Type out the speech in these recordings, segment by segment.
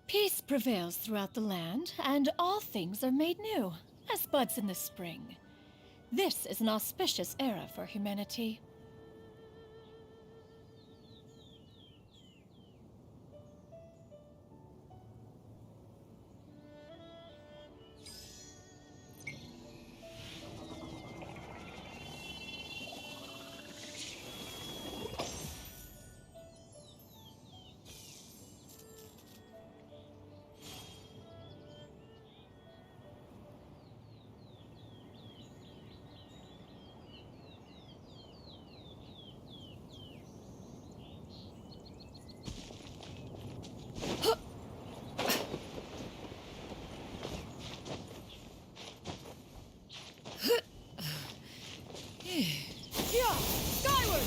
Peace prevails throughout the land, and all things are made new, as buds in the spring. This is an auspicious era for humanity. Yeah! Skyward!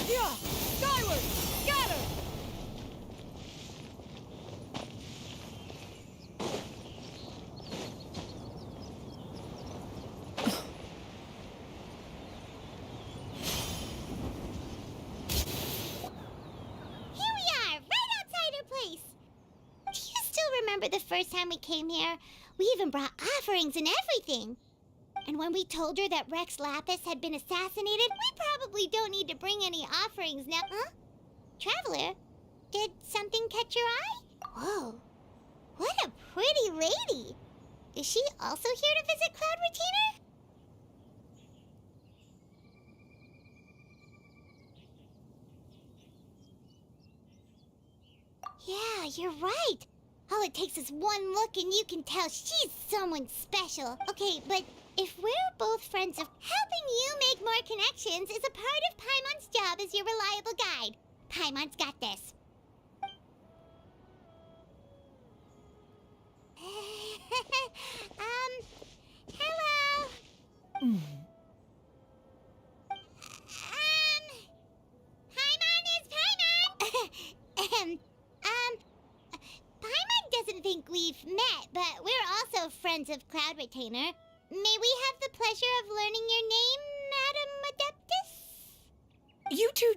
Yeah! Skyward! Scatter! Remember the first time we came here? We even brought offerings and everything. And when we told her that Rex Lapis had been assassinated, we probably don't need to bring any offerings now. Huh? Traveler, did something catch your eye? Whoa, what a pretty lady. Is she also here to visit Cloud Retainer? Yeah, you're right. All it takes is one look and you can tell she's someone special. Okay, but if we're both friends of helping you make more connections is a part of Paimon's job as your reliable guide. Paimon's got this. Hello? Paimon is Paimon! Paimon doesn't think we've met, but we're also friends of Cloud Retainer. May we have the pleasure of learning your name, Madam Adeptus? You two...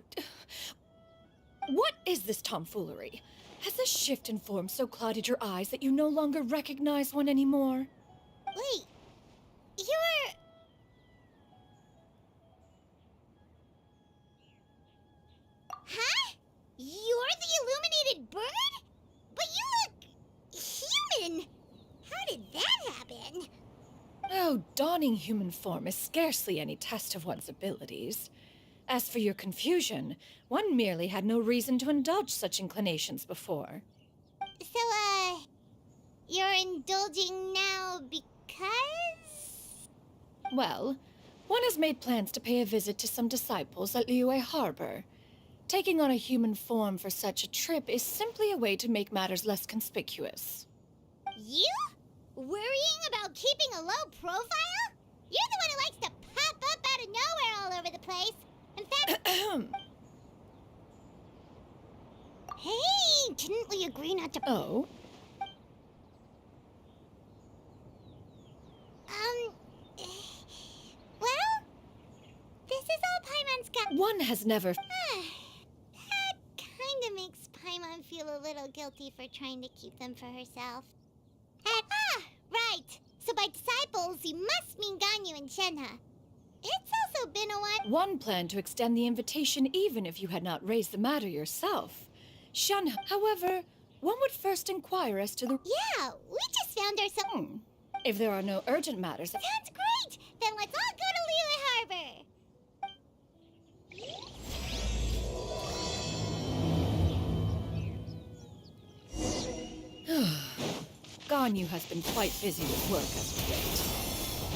What is this tomfoolery? Has this shift in form so clouded your eyes that you no longer recognize one anymore? Wait, you're... Huh? You're the illuminated bird? But you look... human! How did that happen? Oh, donning human form is scarcely any test of one's abilities. As for your confusion, one merely had no reason to indulge such inclinations before. So, you're indulging now because? Well, one has made plans to pay a visit to some disciples at Liyue Harbor. Taking on a human form for such a trip is simply a way to make matters less conspicuous. You? Worrying about keeping a low profile? You're the one who likes to pop up out of nowhere all over the place. In fact... Hey, didn't we agree not to... Oh? Well, this is all Paimon's got... One has never... That kinda makes Paimon feel a little guilty for trying to keep them for herself. Right. So by disciples, you must mean Ganyu and Shenhe. It's also been a while... One planned to extend the invitation even if you had not raised the matter yourself. Shenhe, however, one would first inquire as to the... Yeah, we just found ourselves... If there are no urgent matters... Sounds great! Then let's all go to Liyue Harbor! Ganyu has been quite busy with work as of late.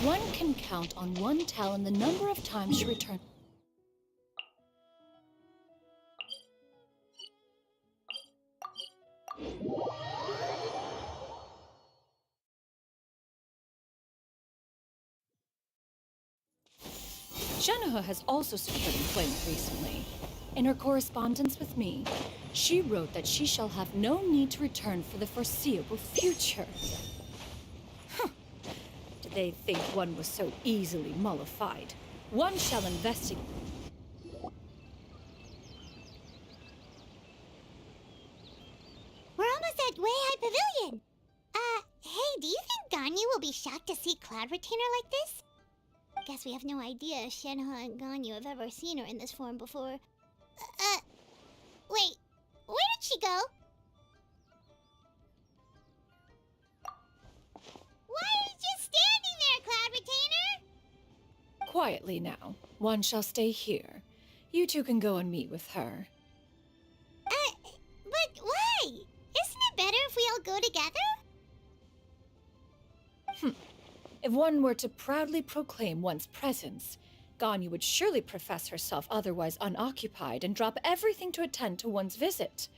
One can count on one talon the number of times she returned. Shenhe has also secured employment recently. In her correspondence with me, she wrote that she shall have no need to return for the foreseeable future. they think one was so easily mollified. One shall investigate. We're almost at Way High Pavilion. Hey, do you think Ganyu will be shocked to see Cloud Retainer like this? Guess we have no idea if Shenhe and Ganyu have ever seen her in this form before. Wait, where did she go? Why are you just standing there, Cloud Retainer? Quietly now. One shall stay here. You two can go and meet with her. But why? Isn't it better if we all go together? If one were to proudly proclaim one's presence, Ganyu would surely profess herself otherwise unoccupied and drop everything to attend to one's visit.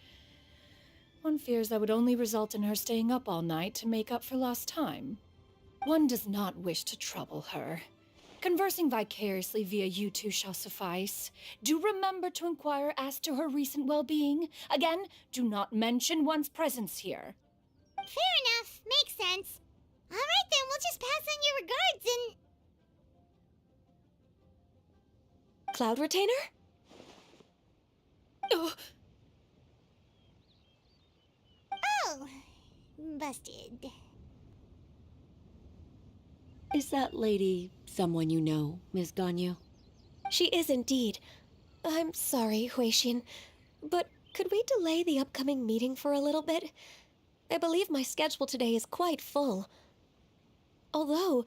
One fears that would only result in her staying up all night to make up for lost time. One does not wish to trouble her. Conversing vicariously via you two shall suffice. Do remember to inquire as to her recent well-being. Again, do not mention one's presence here. Fair enough. Makes sense. All right, then. We'll just pass on your regards and... Cloud Retainer? Oh, busted. Is that lady someone you know, Ms. Ganyu? She is indeed. I'm sorry, Huixin, but could we delay the upcoming meeting for a little bit? I believe my schedule today is quite full. Although,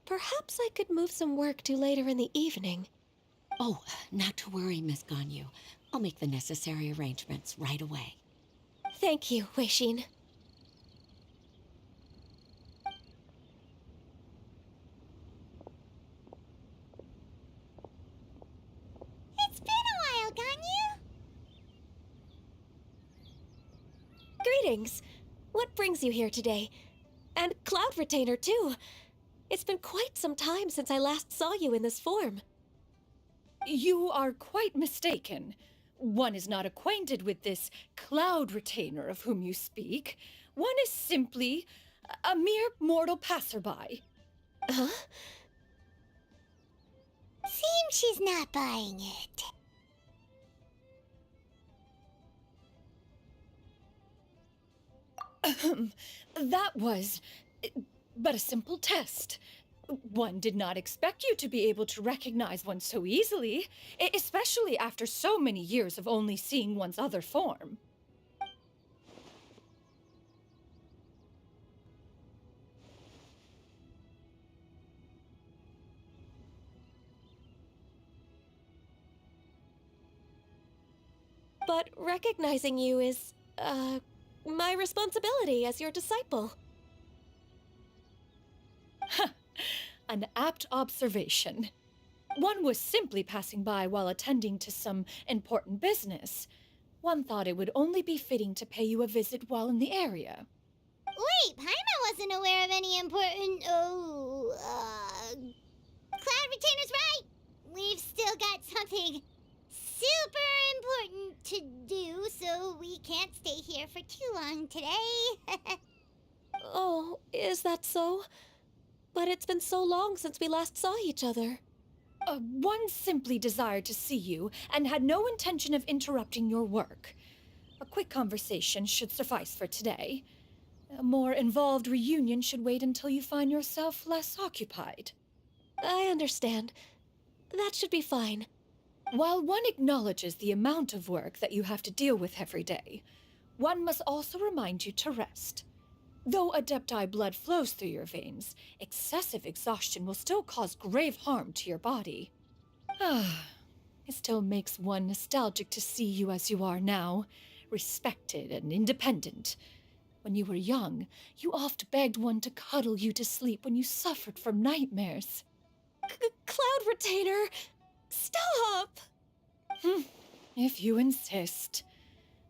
perhaps I could move some work to later in the evening. Oh, not to worry, Miss Ganyu. I'll make the necessary arrangements right away. Thank you, Huixin. It's been a while, Ganyu. Greetings. What brings you here today? And Cloud Retainer, too. It's been quite some time since I last saw you in this form. You are quite mistaken. One is not acquainted with this Cloud Retainer of whom you speak. One is simply a mere mortal passerby. Huh? Seems she's not buying it. That was but a simple test. One did not expect you to be able to recognize one so easily, especially after so many years of only seeing one's other form. But recognizing you is, my responsibility as your disciple. An apt observation. One was simply passing by while attending to some important business. One thought it would only be fitting to pay you a visit while in the area. Wait, Paimon wasn't aware of any important... Cloud Retainer's right! We've still got something super important to do, so we can't stay here for too long today. Oh, is that so? But it's been so long since we last saw each other. One simply desired to see you and had no intention of interrupting your work. A quick conversation should suffice for today. A more involved reunion should wait until you find yourself less occupied. I understand. That should be fine. While one acknowledges the amount of work that you have to deal with every day, one must also remind you to rest. Though Adepti blood flows through your veins, excessive exhaustion will still cause grave harm to your body. It still makes one nostalgic to see you as you are now, respected and independent. When you were young, you oft begged one to cuddle you to sleep when you suffered from nightmares. Cloud Retainer! Stop! If you insist.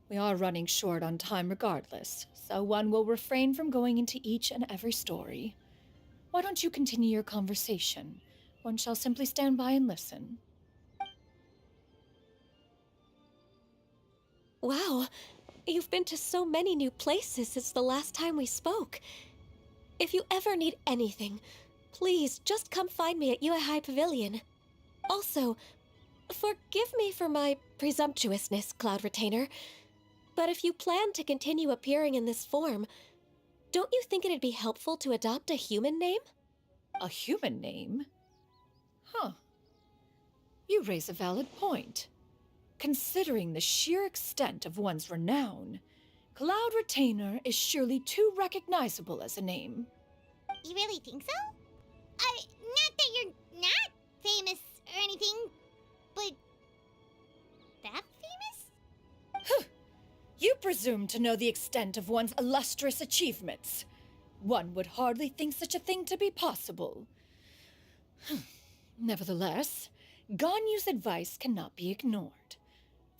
We are running short on time regardless, so one will refrain from going into each and every story. Why don't you continue your conversation? One shall simply stand by and listen. Wow, you've been to so many new places since the last time we spoke. If you ever need anything, please just come find me at Yue High Pavilion. Also, forgive me for my presumptuousness, Cloud Retainer, but if you plan to continue appearing in this form, don't you think it'd be helpful to adopt a human name? A human name? Huh. You raise a valid point. Considering the sheer extent of one's renown, Cloud Retainer is surely too recognizable as a name. You really think so? Not that you're not famous or anything, but that famous? You presume to know the extent of one's illustrious achievements. One would hardly think such a thing to be possible. Nevertheless, Ganyu's advice cannot be ignored.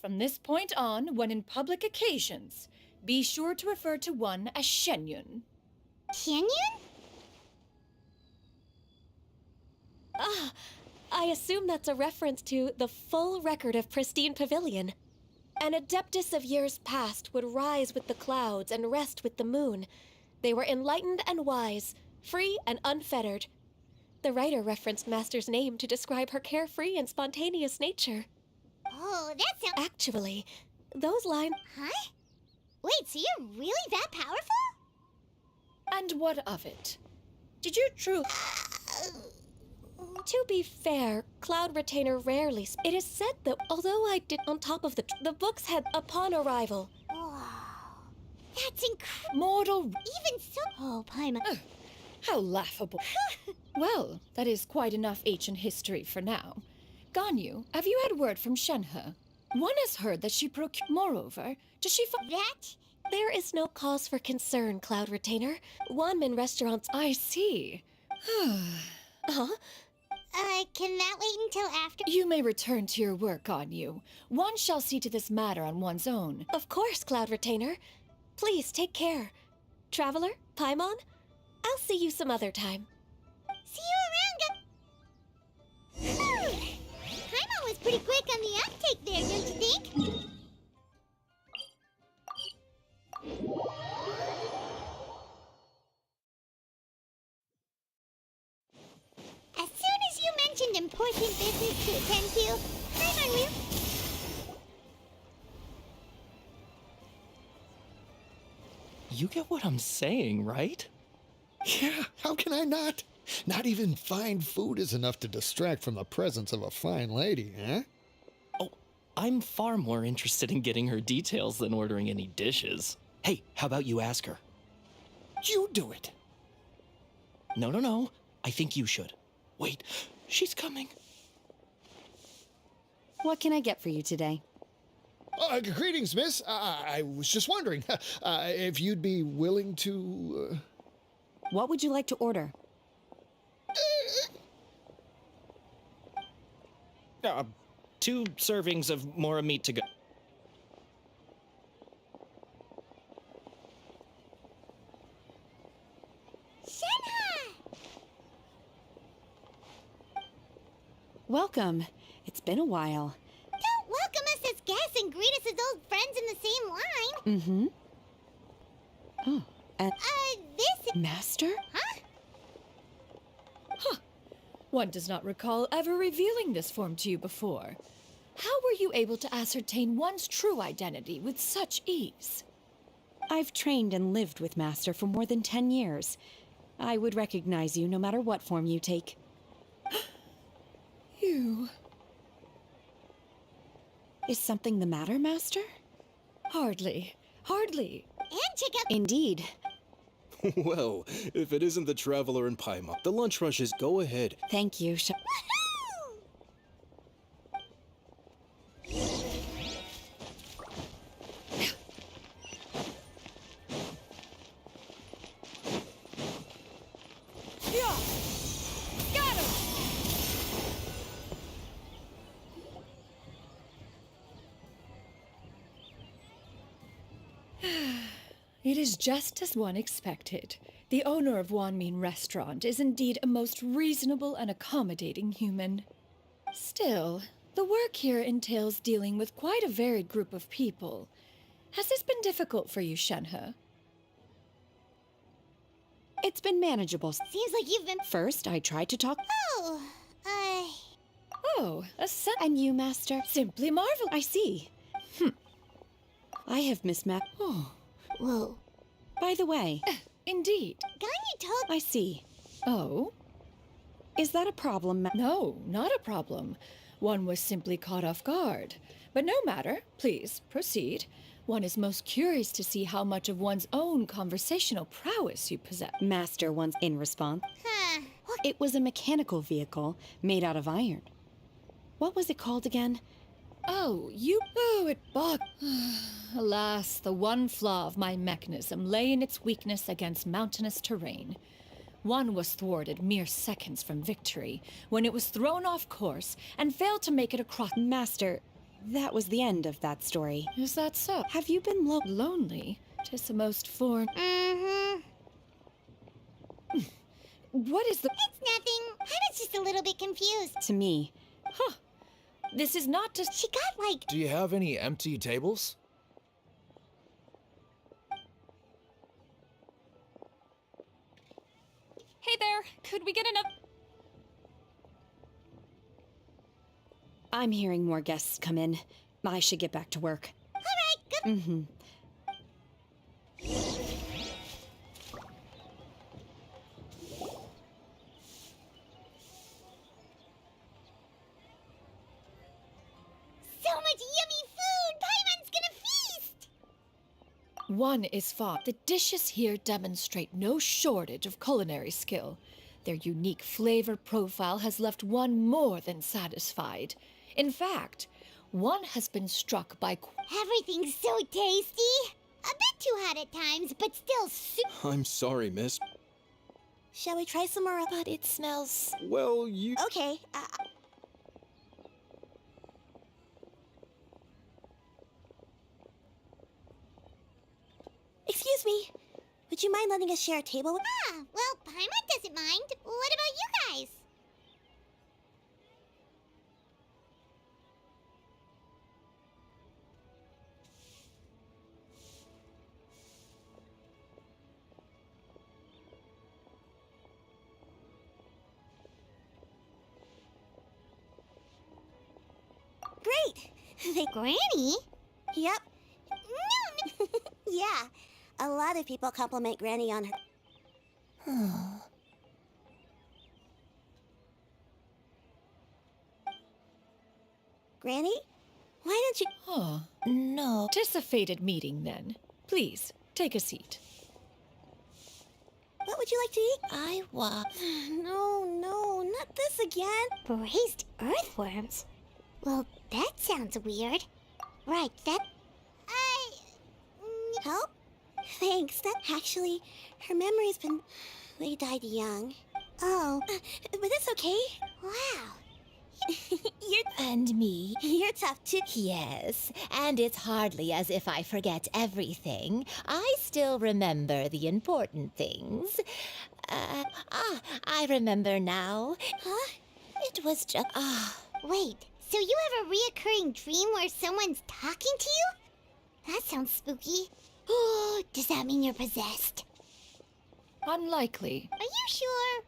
From this point on, when in public occasions, be sure to refer to one as Shenyun. Canyon? Ah, I assume that's a reference to the full record of Pristine Pavilion. An adeptus of years past would rise with the clouds and rest with the moon. They were enlightened and wise, free and unfettered. The writer referenced Master's name to describe her carefree and spontaneous nature. Oh, that sounds... Actually, those lines... Huh? Wait, so you're really that powerful? And what of it? Did you truly... To be fair, Cloud Retainer rarely... It is said that although I did on top of the books had upon arrival... Wow. That's incredible. Mortal... Even so... Oh, Paimon. How laughable. Well, that is quite enough ancient history for now. Ganyu, have you had word from Shenhe? One has heard that she Moreover, does she That? There is no cause for concern, Cloud Retainer. Wanmin restaurants... I see. Huh? Can that wait until after? You may return to your work, Ganyu. One shall see to this matter on one's own. Of course, Cloud Retainer. Please take care. Traveler, Paimon, I'll see you some other time. See you around, Paimon was pretty quick on the uptake there, don't you think? As soon as you mentioned important business to attend to, Paimon will... You get what I'm saying, right? Yeah, how can I not? Not even fine food is enough to distract from the presence of a fine lady, eh? Oh, I'm far more interested in getting her details than ordering any dishes. Hey, how about you ask her? You do it. No. I think you should. Wait, she's coming. What can I get for you today? Greetings, miss. I was just wondering if you'd be willing to... What would you like to order? 2 servings of Mora meat to go. Shenhe! Welcome. It's been a while. Don't welcome us as guests and greet us as old friends in the same line. Mm-hmm. Oh, and This... Master? Huh? One does not recall ever revealing this form to you before. How were you able to ascertain one's true identity with such ease? I've trained and lived with Master for more than 10 years. I would recognize you no matter what form you take. You... Is something the matter, Master? Hardly. And check out... Indeed. Well, if it isn't the Traveler and Paimon, the lunch rushes. Go ahead. Thank you. Woohoo! Yeah! Got him! It is just as one expected. The owner of Wanmin Restaurant is indeed a most reasonable and accommodating human. Still, the work here entails dealing with quite a varied group of people. Has this been difficult for you, Shenhe? It's been manageable. Seems like you've been... First, I tried to talk. Oh, Oh, And you, Master? simply marvelous. I see. I have mismapped. Oh, Whoa. by the way, Indeed. Ganyu told... I see. Oh, Is that a problem, no, not a problem. One was simply caught off guard. But no matter. Please, proceed. One is most curious to see how much of one's own conversational prowess you possess. Master once in response? Huh. It was a mechanical vehicle made out of iron. What was it called again? Oh, it bog. Alas, the one flaw of my mechanism lay in its weakness against mountainous terrain. One was thwarted mere seconds from victory, when it was thrown off course and failed to make it across. Master, that was the end of that story. Is that so? Have you been Lonely? 'Tis a most foreign. Mm-hmm. What is the... It's nothing. I was just a little bit confused. to me? This is not just... She got, like... Do you have any empty tables? Hey there, could we get enough? I'm hearing more guests come in. I should get back to work. All right, good. Mm-hmm. So much yummy food! Paimon's gonna feast! One is fond. The dishes here demonstrate no shortage of culinary skill. Their unique flavor profile has left one more than satisfied. In fact, one has been struck by... Everything's so tasty! A bit too hot at times, but still I'm sorry, miss. Shall we try some more? But it smells... Well, you... Okay, Excuse me. Would you mind letting us share a table with... Ah, well, Paimon doesn't mind. What about you guys? Great! Granny? Yep. No, Yeah. A lot of people compliment Granny on her... Granny? Why don't you... Huh. No. Anticipated meeting, then. Please, take a seat. What would you like to eat? I want... No, not this again. braised earthworms? Well, that sounds weird. Right, that... Help? Thanks. That actually, her memory's been... They died young. Oh, but it's okay. Wow. And me? You're tough too. Yes, and it's hardly as if I forget everything. I still remember the important things. I remember now. Huh? It was just... Wait, so you have a reoccurring dream where someone's talking to you? That sounds spooky. Oh, does that mean you're possessed? Unlikely. Are you sure?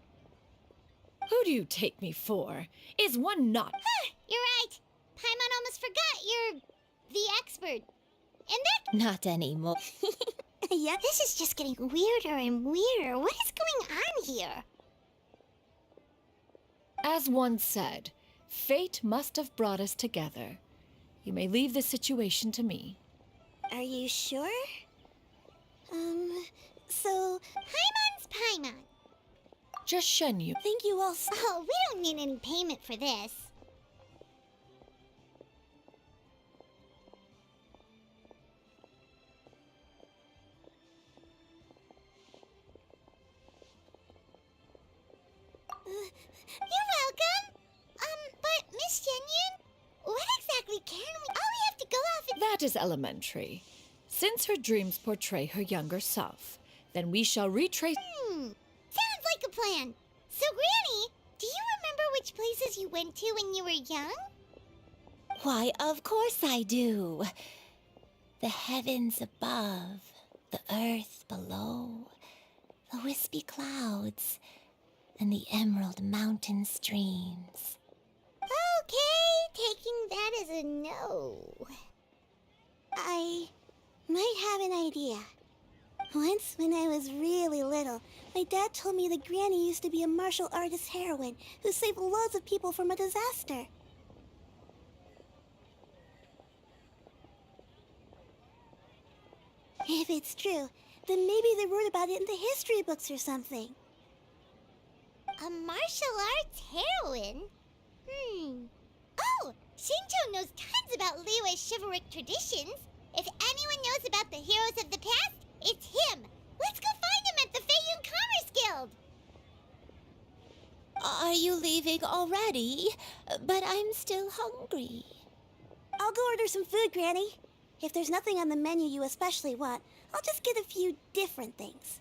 Who do you take me for? Is one not... You're right. Paimon almost forgot you're the expert. And that... Not anymore. Yeah. This is just getting weirder and weirder. What is going on here? As one said, fate must have brought us together. You may leave the situation to me. Are you sure? So... Paimon's Paimon. Just Shenyu. Thank you all so... Oh, we don't need any payment for this. You're welcome. But Miss Shenyan, what exactly can we... Oh, we have to go off and... That is elementary. Since her dreams portray her younger self, then we shall retrace... Sounds like a plan. So, Granny, do you remember which places you went to when you were young? Why, of course I do. The heavens above, the earth below, the the wispy clouds, and the emerald mountain streams. Okay, taking that as a no. I might have an idea. Once, when I was really little, my dad told me that Granny used to be a martial artist heroine who saved loads of people from a disaster. If it's true, then maybe they wrote about it in the history books or something. A martial arts heroine? Oh, Shinjo knows tons about Liyue's chivalric traditions. If anyone knows about the heroes of the past, it's him. Let's go find him at the Feiyun Commerce Guild. Are you leaving already? But I'm still hungry. I'll go order some food, Granny. If there's nothing on the menu you especially want, I'll just get a few different things.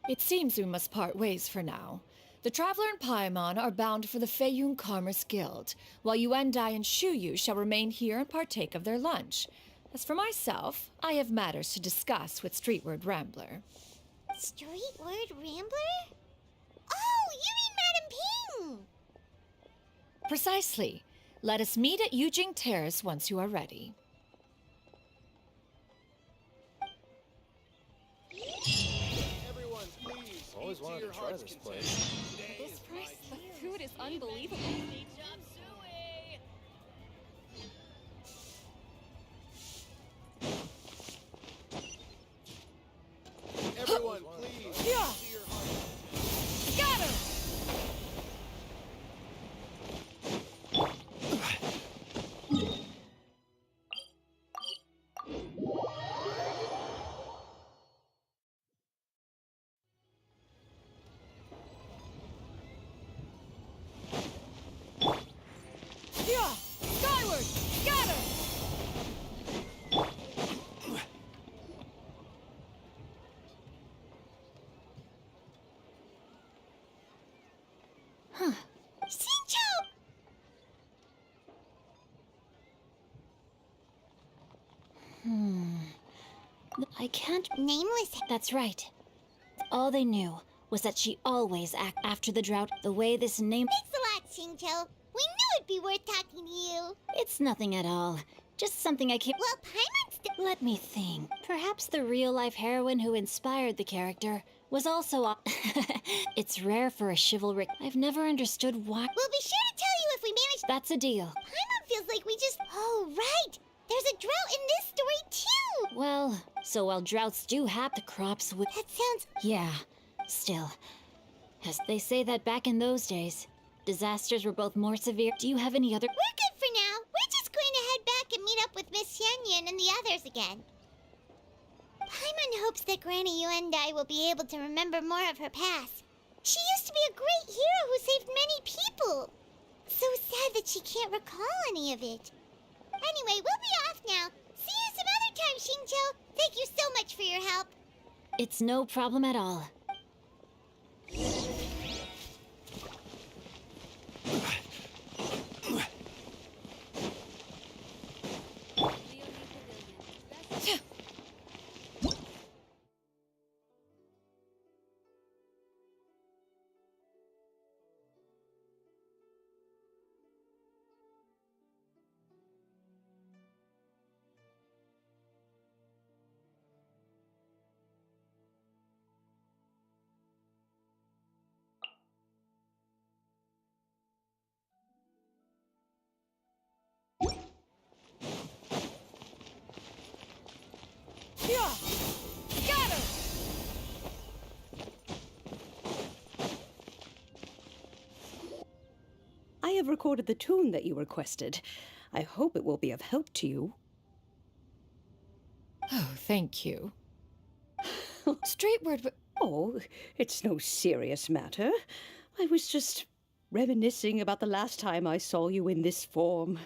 It seems we must part ways for now. The Traveler and Paimon are bound for the Feiyun Commerce Guild, while Yuendai and Shuyu shall remain here and partake of their lunch. As for myself, I have matters to discuss with Streetward Rambler. Streetward Rambler? Oh, you mean Madam Ping! Precisely. Let us meet at Yujing Terrace once you are ready. Everyone, please. Always wanted to try this place. This price, the food is unbelievable. Everyone, please. Yeah. See your heart. Got her! Yeah! Skyward! Got her! Shinjo! I can't. Nameless. That's right. All they knew was that she always acted after the drought the way this name. Thanks a lot, Shinjo. We knew it'd be worth talking to you. It's nothing at all. Just something I keep. Well, Paimon's Let me think. Perhaps the real-life heroine who inspired the character was also. It's rare for a chivalric. I've never understood why. We'll be sure to tell you if we manage. That's a deal. Paimon feels like we just. Oh, right. There's a drought in this story, too. Well, so while droughts do happen, the crops would. That sounds. Yeah, still. As they say that back in those days, disasters were both more severe. Do you have any other. We're good for now. We're just going to head back and meet up with Miss Xianyan and the others again. Paimon hopes that Granny Yuendai will be able to remember more of her past. She used to be a great hero who saved many people. So sad that she can't recall any of it. Anyway, we'll be off now. See you some other time, Shinjo. Thank you so much for your help. It's no problem at all. Yeah! Got her! I have recorded the tune that you requested. I hope it will be of help to you. Oh, thank you. Streetward. Oh, it's no serious matter. I was just reminiscing about the last time I saw you in this form.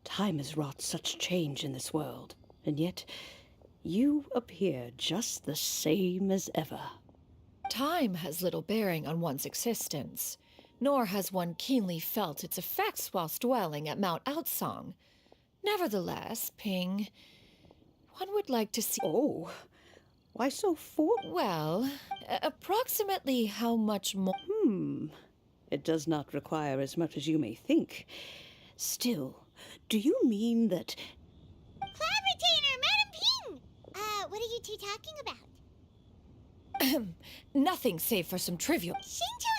Time has wrought such change in this world, and yet you appear just the same as ever. Time has little bearing on one's existence, nor has one keenly felt its effects whilst dwelling at Mount Outsong. Nevertheless, Ping, one would like to see. Oh, Why so Well, approximately how much more? It does not require as much as you may think. Still, do you mean that... Cloud Retainer, Madam Ping! What are you two talking about? Nothing save for some trivial. Shinjo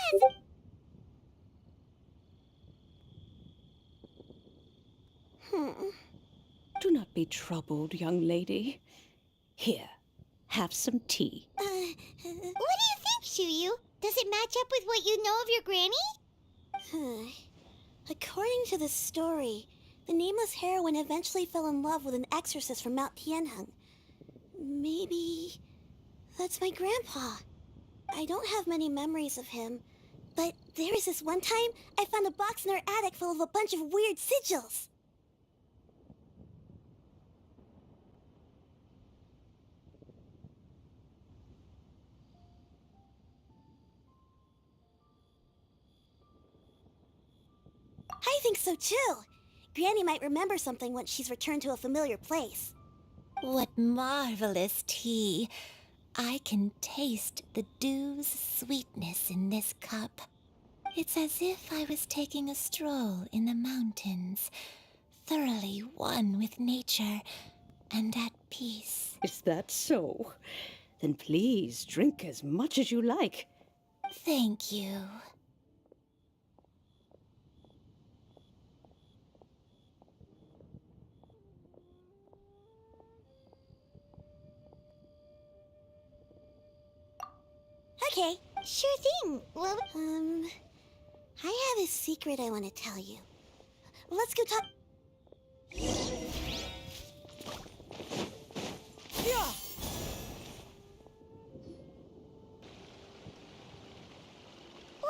has... Do not be troubled, young lady. Here, have some tea. What do you think, Shuyu? Does it match up with what you know of your granny? According to the story, the nameless heroine eventually fell in love with an exorcist from Mount Tianheng. Maybe that's my grandpa. I don't have many memories of him, but there was this one time I found a box in our attic full of a bunch of weird sigils. I think so too. Granny might remember something once she's returned to a familiar place. What marvelous tea. I can taste the dew's sweetness in this cup. It's as if I was taking a stroll in the mountains, thoroughly one with nature and at peace. Is that so? Then please drink as much as you like. Thank you. Okay. Sure thing. Well, I have a secret I want to tell you. Let's go talk. Yeah.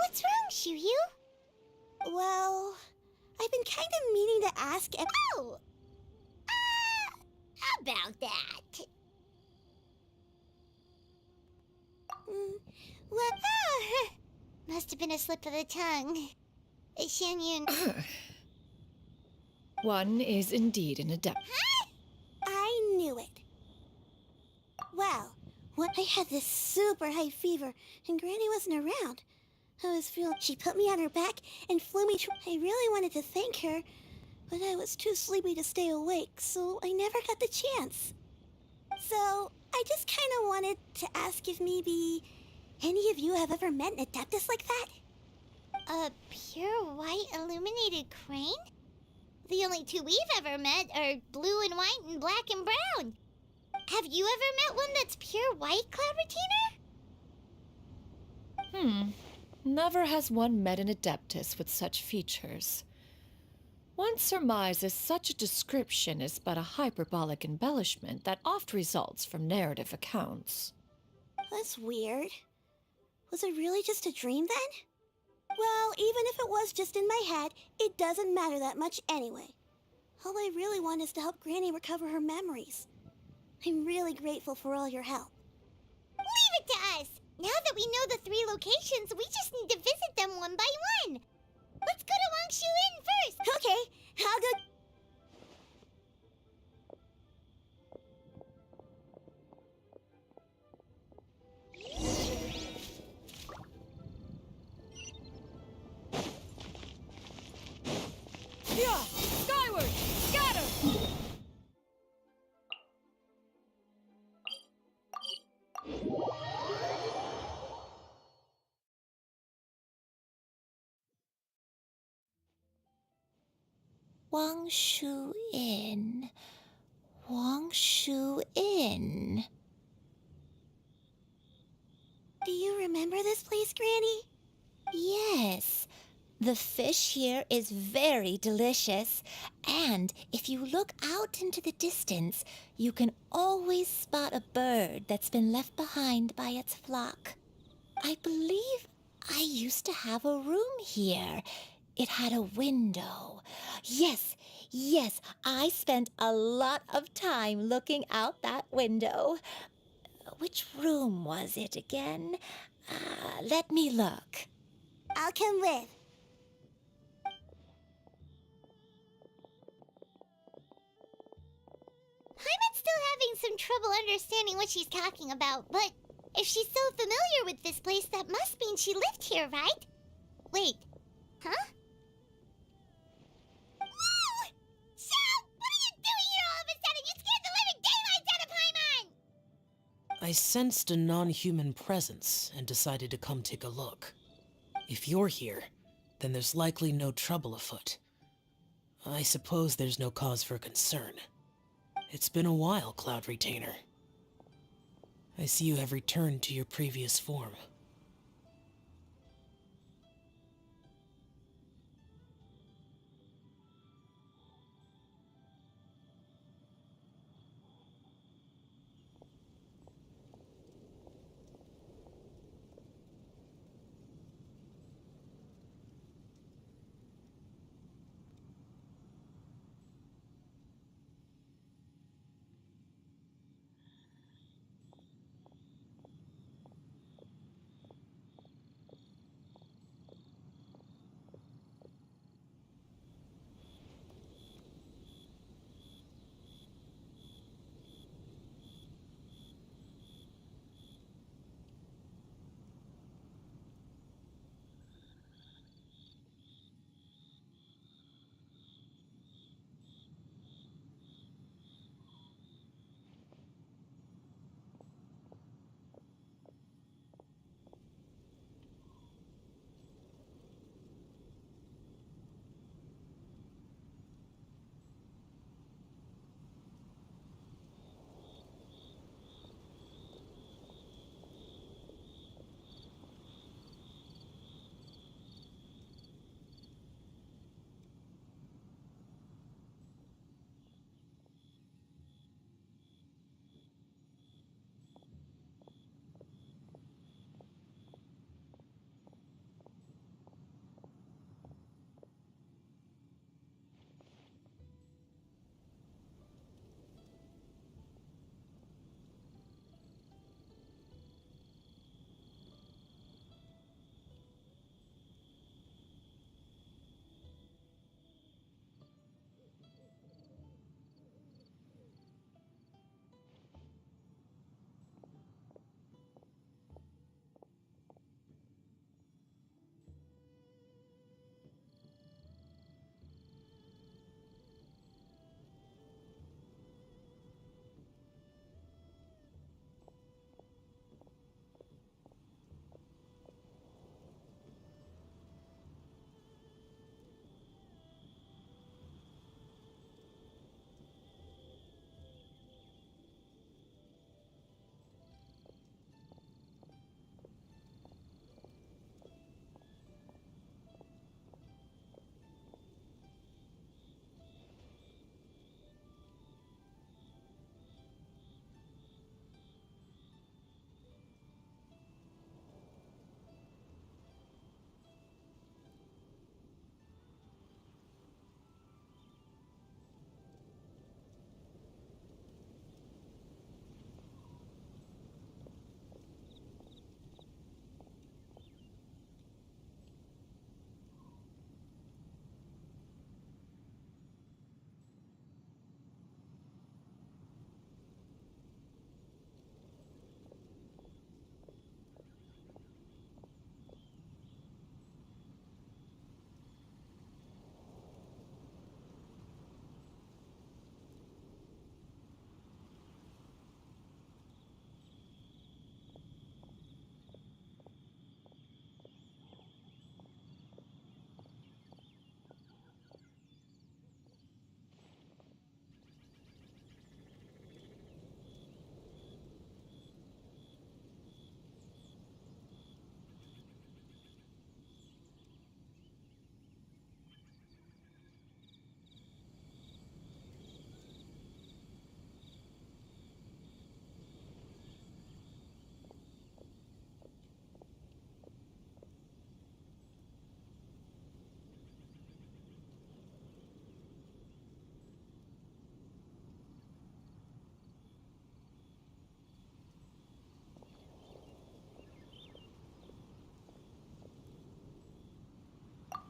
what's wrong, Shuyu? Well, I've been kind of meaning to ask if... Oh! About that. Well, Must have been a slip of the tongue. Xianyun. One is indeed an adept. I knew it. Well, when I had this super high fever and Granny wasn't around, I was feeling... She put me on her back and flew me to... I really wanted to thank her, but I was too sleepy to stay awake, so I never got the chance. So, I just kind of wanted to ask if maybe any of you have ever met an Adeptus like that? A pure white illuminated crane? The only two we've ever met are blue and white and black and brown. Have you ever met one that's pure white, Cloud Retainer? Never has one met an Adeptus with such features. One surmises such a description is but a hyperbolic embellishment that oft results from narrative accounts. That's weird. Was it really just a dream then? Well, even if it was just in my head, it doesn't matter that much anyway. All I really want is to help Granny recover her memories. I'm really grateful for all your help. Leave it to us! Now that we know the 3 locations, we just need to visit them one by one. Let's go to Wangshu Inn first! Okay, I'll go... Yeah! Skyward! Scatter! Wangshu Inn. Wangshu Inn. Do you remember this place, Granny? Yes. The fish here is very delicious, and if you look out into the distance, you can always spot a bird that's been left behind by its flock. I believe I used to have a room here. It had a window. Yes, I spent a lot of time looking out that window. Which room was it again? Let me look. I'll come with. Paimon's still having some trouble understanding what she's talking about, but if she's so familiar with this place, that must mean she lived here, right? Wait, huh? Whoa! Shao, what are you doing here all of a sudden? You scared the living daylights out of Paimon! I sensed a non-human presence and decided to come take a look. If you're here, then there's likely no trouble afoot. I suppose there's no cause for concern. It's been a while, Cloud Retainer. I see you have returned to your previous form.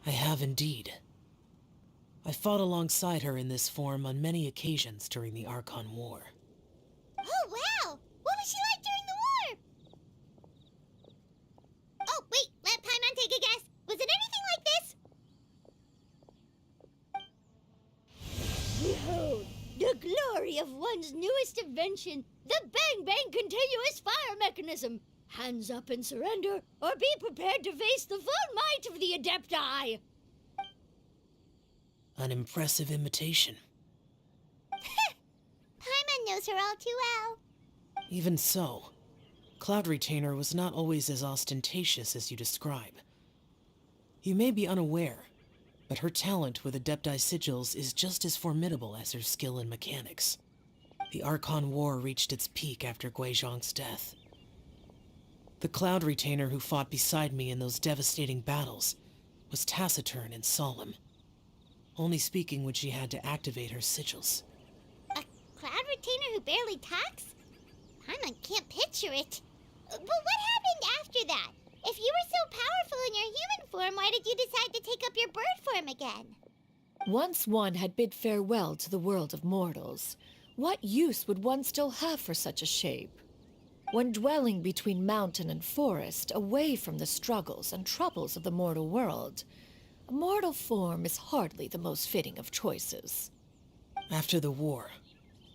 I have indeed. I fought alongside her in this form on many occasions during the Archon War. of one's newest invention, the Bang Bang Continuous Fire Mechanism. Hands up and surrender, or be prepared to face the full might of the Adepti. An impressive imitation. Paimon knows her all too well. Even so, Cloud Retainer was not always as ostentatious as you describe. You may be unaware, but her talent with Adepti sigils is just as formidable as her skill in mechanics. The Archon War reached its peak after Guizhong's death. The Cloud Retainer who fought beside me in those devastating battles was taciturn and solemn, only speaking when she had to activate her sigils. A Cloud Retainer who barely talks? Paimon can't picture it. But what happened after that? If you were so powerful in your human form, why did you decide to take up your bird form again? Once one had bid farewell to the world of mortals, what use would one still have for such a shape? When dwelling between mountain and forest, away from the struggles and troubles of the mortal world, a mortal form is hardly the most fitting of choices. After the war,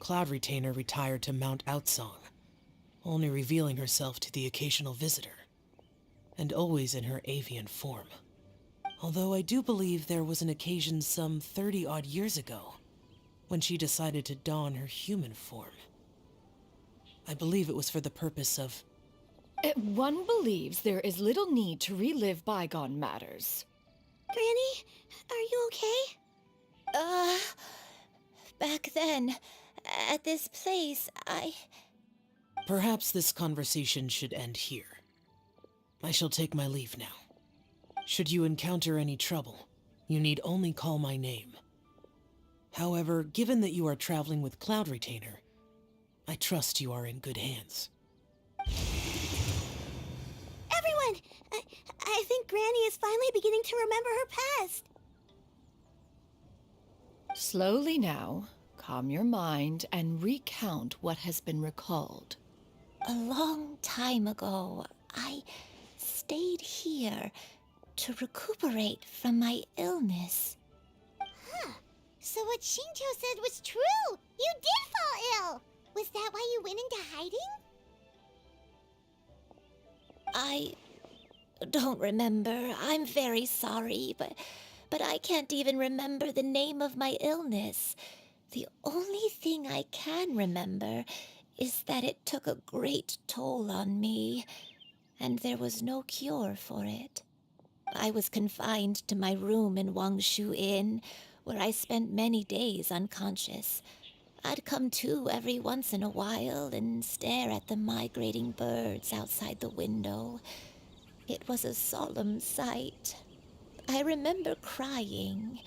Cloud Retainer retired to Mount Outsong, only revealing herself to the occasional visitor, and always in her avian form. Although I do believe there was an occasion some 30-odd years ago when she decided to don her human form. I believe it was for the purpose of... One believes there is little need to relive bygone matters. Granny, are you okay? Back then, at this place, Perhaps this conversation should end here. I shall take my leave now. Should you encounter any trouble, you need only call my name. However, given that you are traveling with Cloud Retainer, I trust you are in good hands. Everyone! I think Granny is finally beginning to remember her past. Slowly now, calm your mind and recount what has been recalled. a long time ago, I stayed here to recuperate from my illness. Huh. So what Shinto said was true! You did fall ill! Was that why you went into hiding? I don't remember. I'm very sorry, but I can't even remember the name of my illness. The only thing I can remember is that it took a great toll on me, and there was no cure for it. I was confined to my room in Wangshu Inn, where I spent many days unconscious. I'd come to every once in a while and stare at the migrating birds outside the window. It was a solemn sight. I remember crying,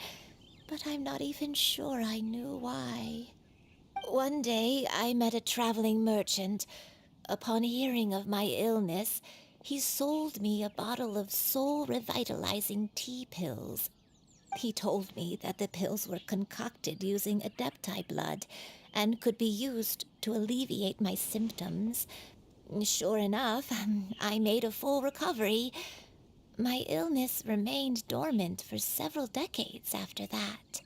but I'm not even sure I knew why. One day, I met a traveling merchant. Upon hearing of my illness, he sold me a bottle of soul-revitalizing tea pills. He told me that the pills were concocted using Adepti blood and could be used to alleviate my symptoms. Sure enough, I made a full recovery. My illness remained dormant for several decades after that.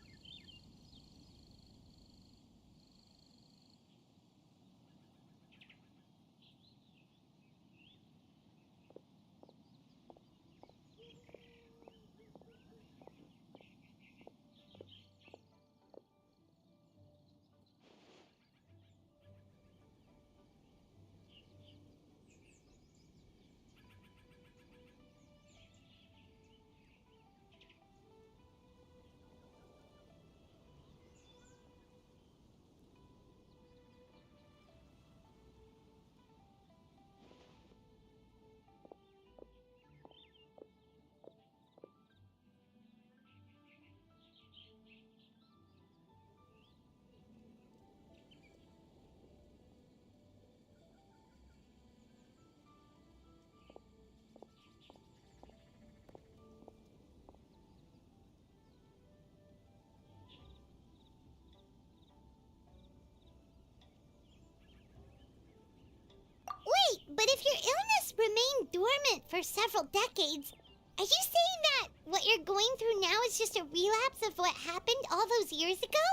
Wait, but if your illness remained dormant for several decades, are you saying that what you're going through now is just a relapse of what happened all those years ago?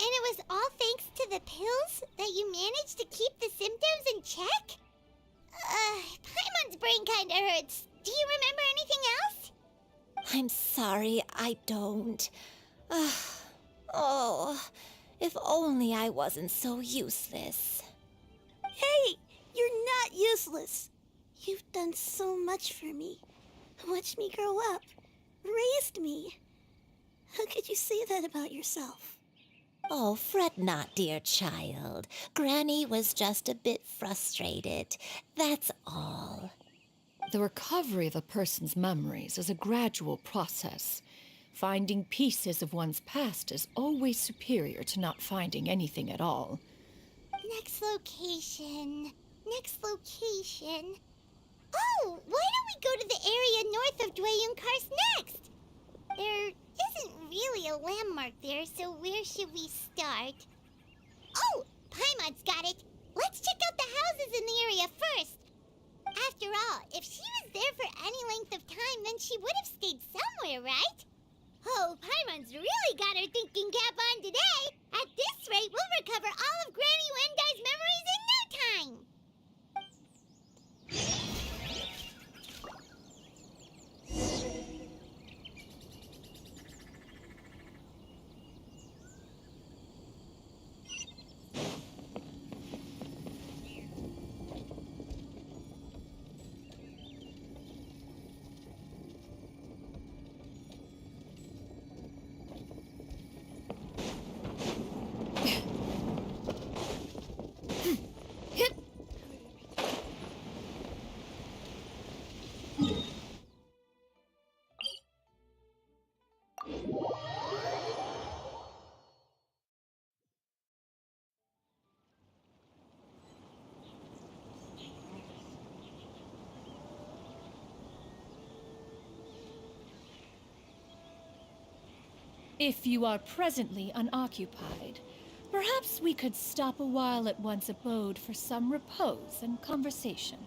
And it was all thanks to the pills that you managed to keep the symptoms in check? Paimon's brain kinda hurts. Do you remember anything else? I'm sorry, I don't. Oh, if only I wasn't so useless. Hey, you're not useless. You've done so much for me. Watched me grow up. Raised me. How could you say that about yourself? Oh, fret not, dear child. Granny was just a bit frustrated. That's all. The recovery of a person's memories is a gradual process. Finding pieces of one's past is always superior to not finding anything at all. Next location. Next location. Oh, why don't we go to the area north of Dwayunkars next? There isn't really a landmark there, so where should we start? Oh, Paimon's got it. Let's check out the houses in the area first. After all, if she was there for any length of time, then she would have stayed somewhere, right? Oh, Paimon's really got her thinking cap on today. At this rate, we'll recover all of Granny Wendai's memories in no time. If you are presently unoccupied, perhaps we could stop a while at one's abode for some repose and conversation.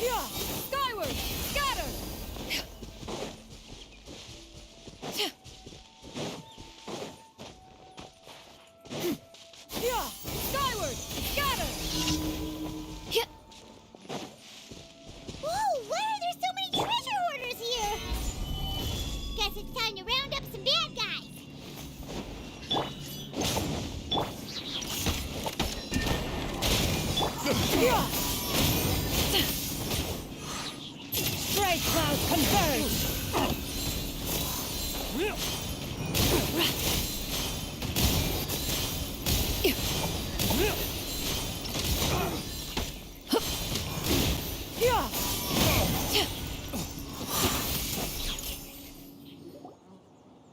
Yeah! Skyward! Scatter! Yeah! Skyward! Scatter! Whoa, why are there so many treasure hoarders here? Guess it's time to round up some bad guys. Stray clouds converge!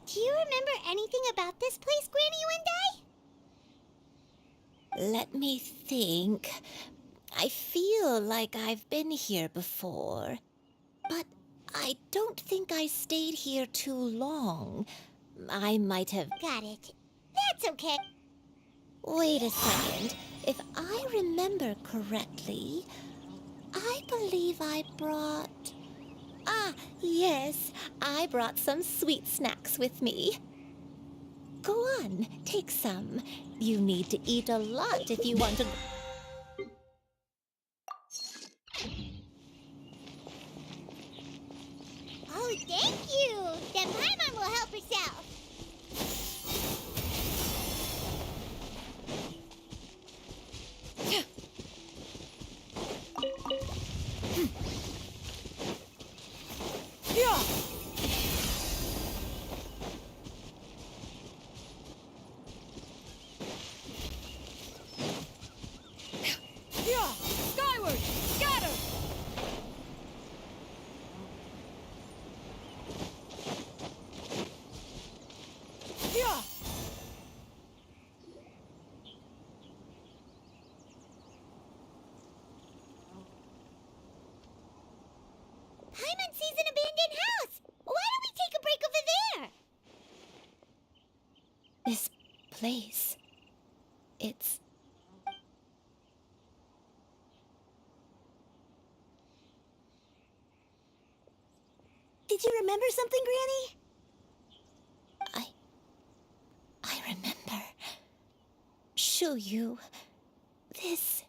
Do you remember anything about this place, Granny Wendai? Let me think. I feel like I've been here before. But I don't think I stayed here too long. I might have... Got it. That's okay. Wait a second. If I remember correctly, I believe I brought... Ah, yes. I brought some sweet snacks with me. Go on, take some. You need to eat a lot if you want to... Oh, thank you. Then Paimon will help herself. Skyward! Scatter! Paimon sees an abandoned house. Why don't we take a break over there? This place... It's... Did Did you remember something, Granny? I remember. Shuyu, this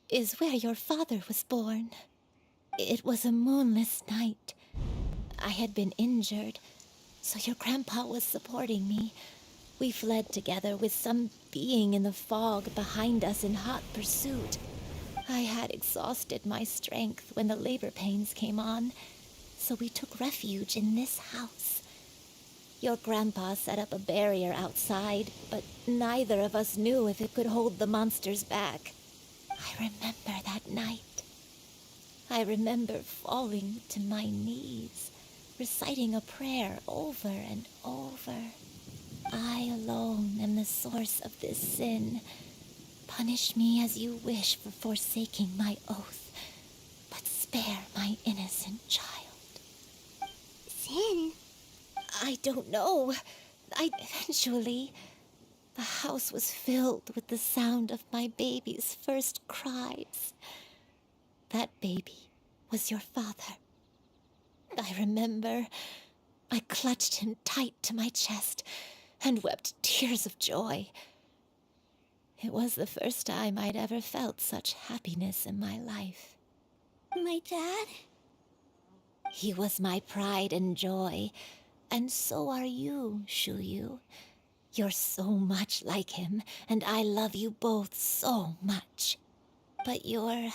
is where your father was born. It was a moonless night. I had been injured, so your grandpa was supporting me. We fled together with some being in the fog behind us in hot pursuit. I had exhausted my strength when the labor pains came on, so we took refuge in this house. Your grandpa set up a barrier outside, but neither of us knew if it could hold the monsters back. I remember that night. I remember falling to my knees, reciting a prayer over and over. I alone am the source of this sin. Punish me as you wish for forsaking my oath, but spare my innocent child. Sin? I don't know. Eventually, the house was filled with the sound of my baby's first cries. That baby was your father. I remember I clutched him tight to my chest and wept tears of joy. It was the first time I'd ever felt such happiness in my life. My dad? He was my pride and joy, and so are you, Shuyu. You're so much like him, and I love you both so much. But you're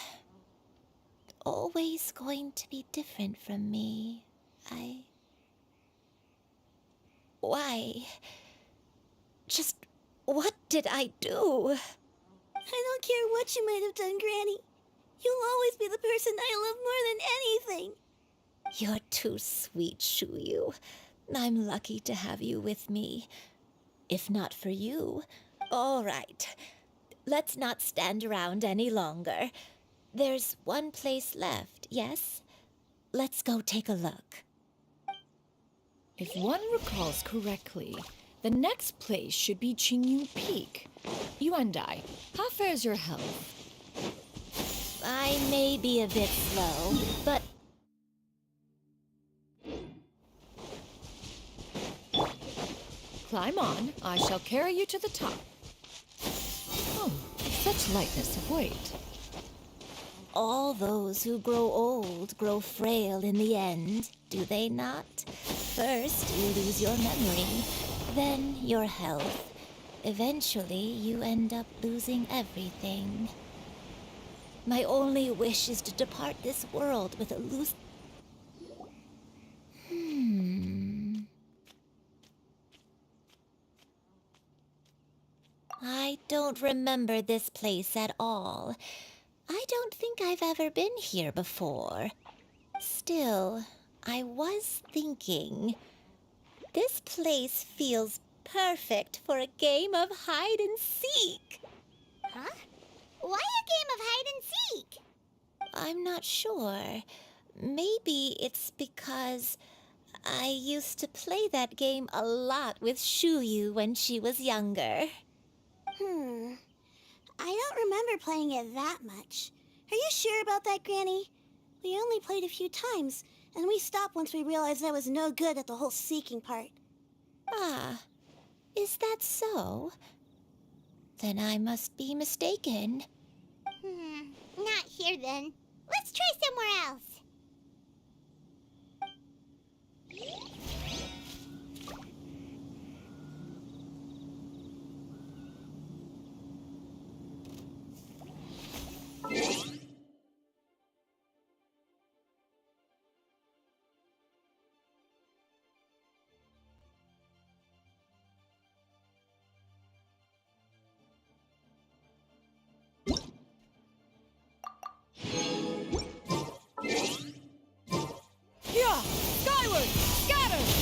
always going to be different from me. Why? Just what did I do? I don't care what you might have done, Granny. You'll always be the person I love more than anything. You're too sweet, Shuyu. I'm lucky to have you with me. If not for you... All right. Let's not stand around any longer. There's one place left, yes? Let's go take a look. If one recalls correctly, the next place should be Qingyu Peak. You and I, how fares your health? I may be a bit slow, but... Climb on. I shall carry you to the top. Oh, such lightness of weight. All those who grow old grow frail in the end, do they not? First, you lose your memory, then your health. Eventually, you end up losing everything. My only wish is to depart this world with a loose... I don't remember this place at all. I don't think I've ever been here before. Still, I was thinking... This place feels perfect for a game of hide and seek. Huh? Why a game of hide and seek? I'm not sure. Maybe it's because I used to play that game a lot with Shuyu when she was younger. I don't remember playing it that much. Are you sure about that, Granny? We only played a few times, and we stopped once we realized I was no good at the whole seeking part. Ah, is that so? Then I must be mistaken. Not here then. Let's try somewhere else. Yeah! Skyward! Scatter!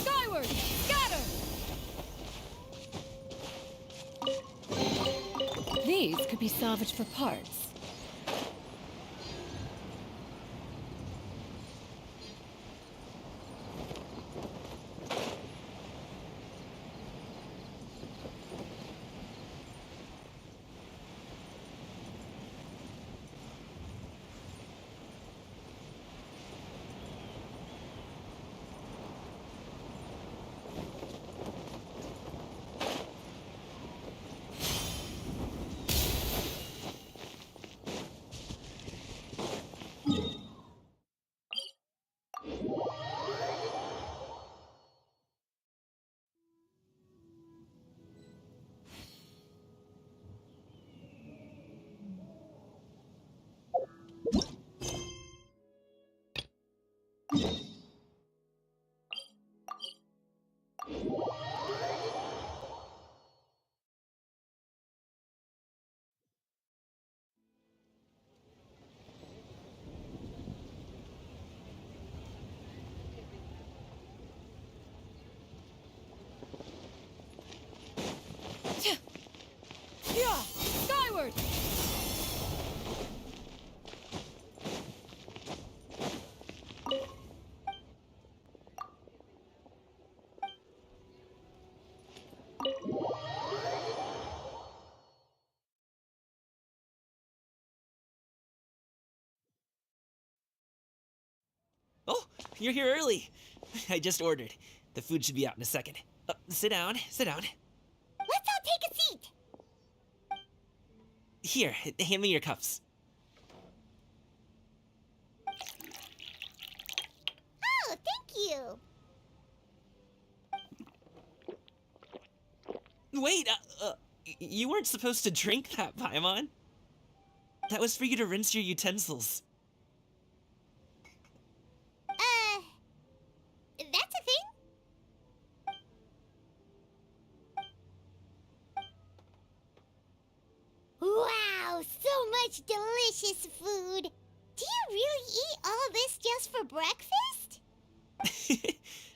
Skyward! Scatter! These could be salvaged for parts. Skyward! Oh, you're here early. I just ordered. The food should be out in a second. Sit down, sit down. Let's all take a seat. Here, hand me your cups. Oh, thank you. Wait, you weren't supposed to drink that, Paimon. That was for you to rinse your utensils. That's a thing? Wow, so much delicious food. Do you really eat all this just for breakfast?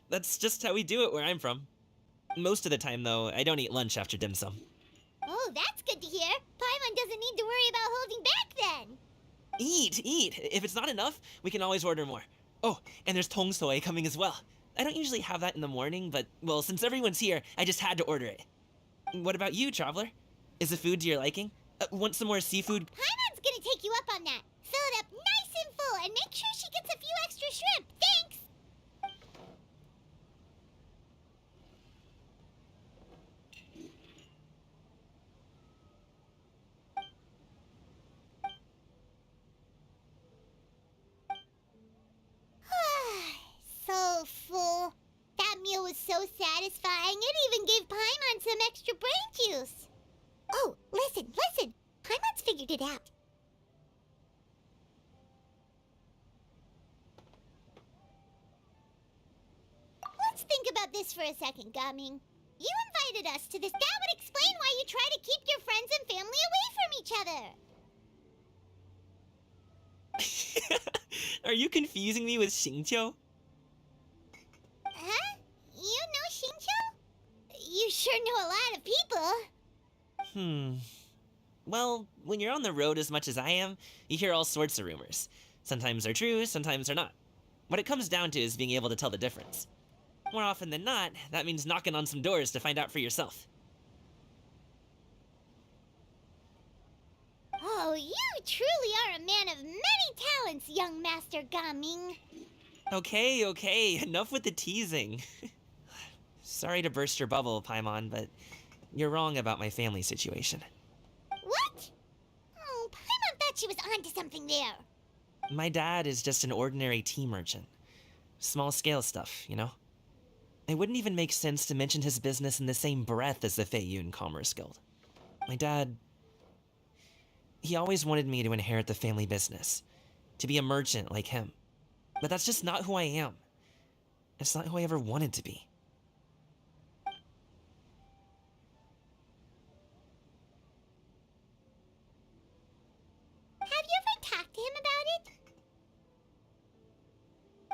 That's just how we do it where I'm from. Most of the time, though, I don't eat lunch after dim sum. Oh, that's good to hear. Paimon doesn't need to worry about holding back then. Eat! If it's not enough, we can always order more. Oh, and there's tong soy coming as well. I don't usually have that in the morning, but, well, since everyone's here, I just had to order it. What about you, Traveler? Is the food to your liking? Want some more seafood? Paimon's gonna take you up on that. Fill it up nice and full, and make sure she gets a few extra shrimp. Thanks! So full. That meal was so satisfying, it even gave Paimon some extra brain juice. Oh, listen. Paimon's figured it out. Let's think about this for a second, Gaming. You invited us to this. That would explain why you try to keep your friends and family away from each other. Are you confusing me with Xingqiu? Huh? You know Xingqiu? You sure know a lot of people. Well, when you're on the road as much as I am, you hear all sorts of rumors. Sometimes they're true, sometimes they're not. What it comes down to is being able to tell the difference. More often than not, that means knocking on some doors to find out for yourself. Oh, you truly are a man of many talents, young Master Gaming. Okay, okay, enough with the teasing. Sorry to burst your bubble, Paimon, but you're wrong about my family situation. What? Oh, Paimon thought she was onto something there. My dad is just an ordinary tea merchant. Small scale stuff, you know? It wouldn't even make sense to mention his business in the same breath as the Feiyun Commerce Guild. My dad... he always wanted me to inherit the family business, to be a merchant like him. But that's just not who I am. It's not who I ever wanted to be. Have you ever talked to him about it?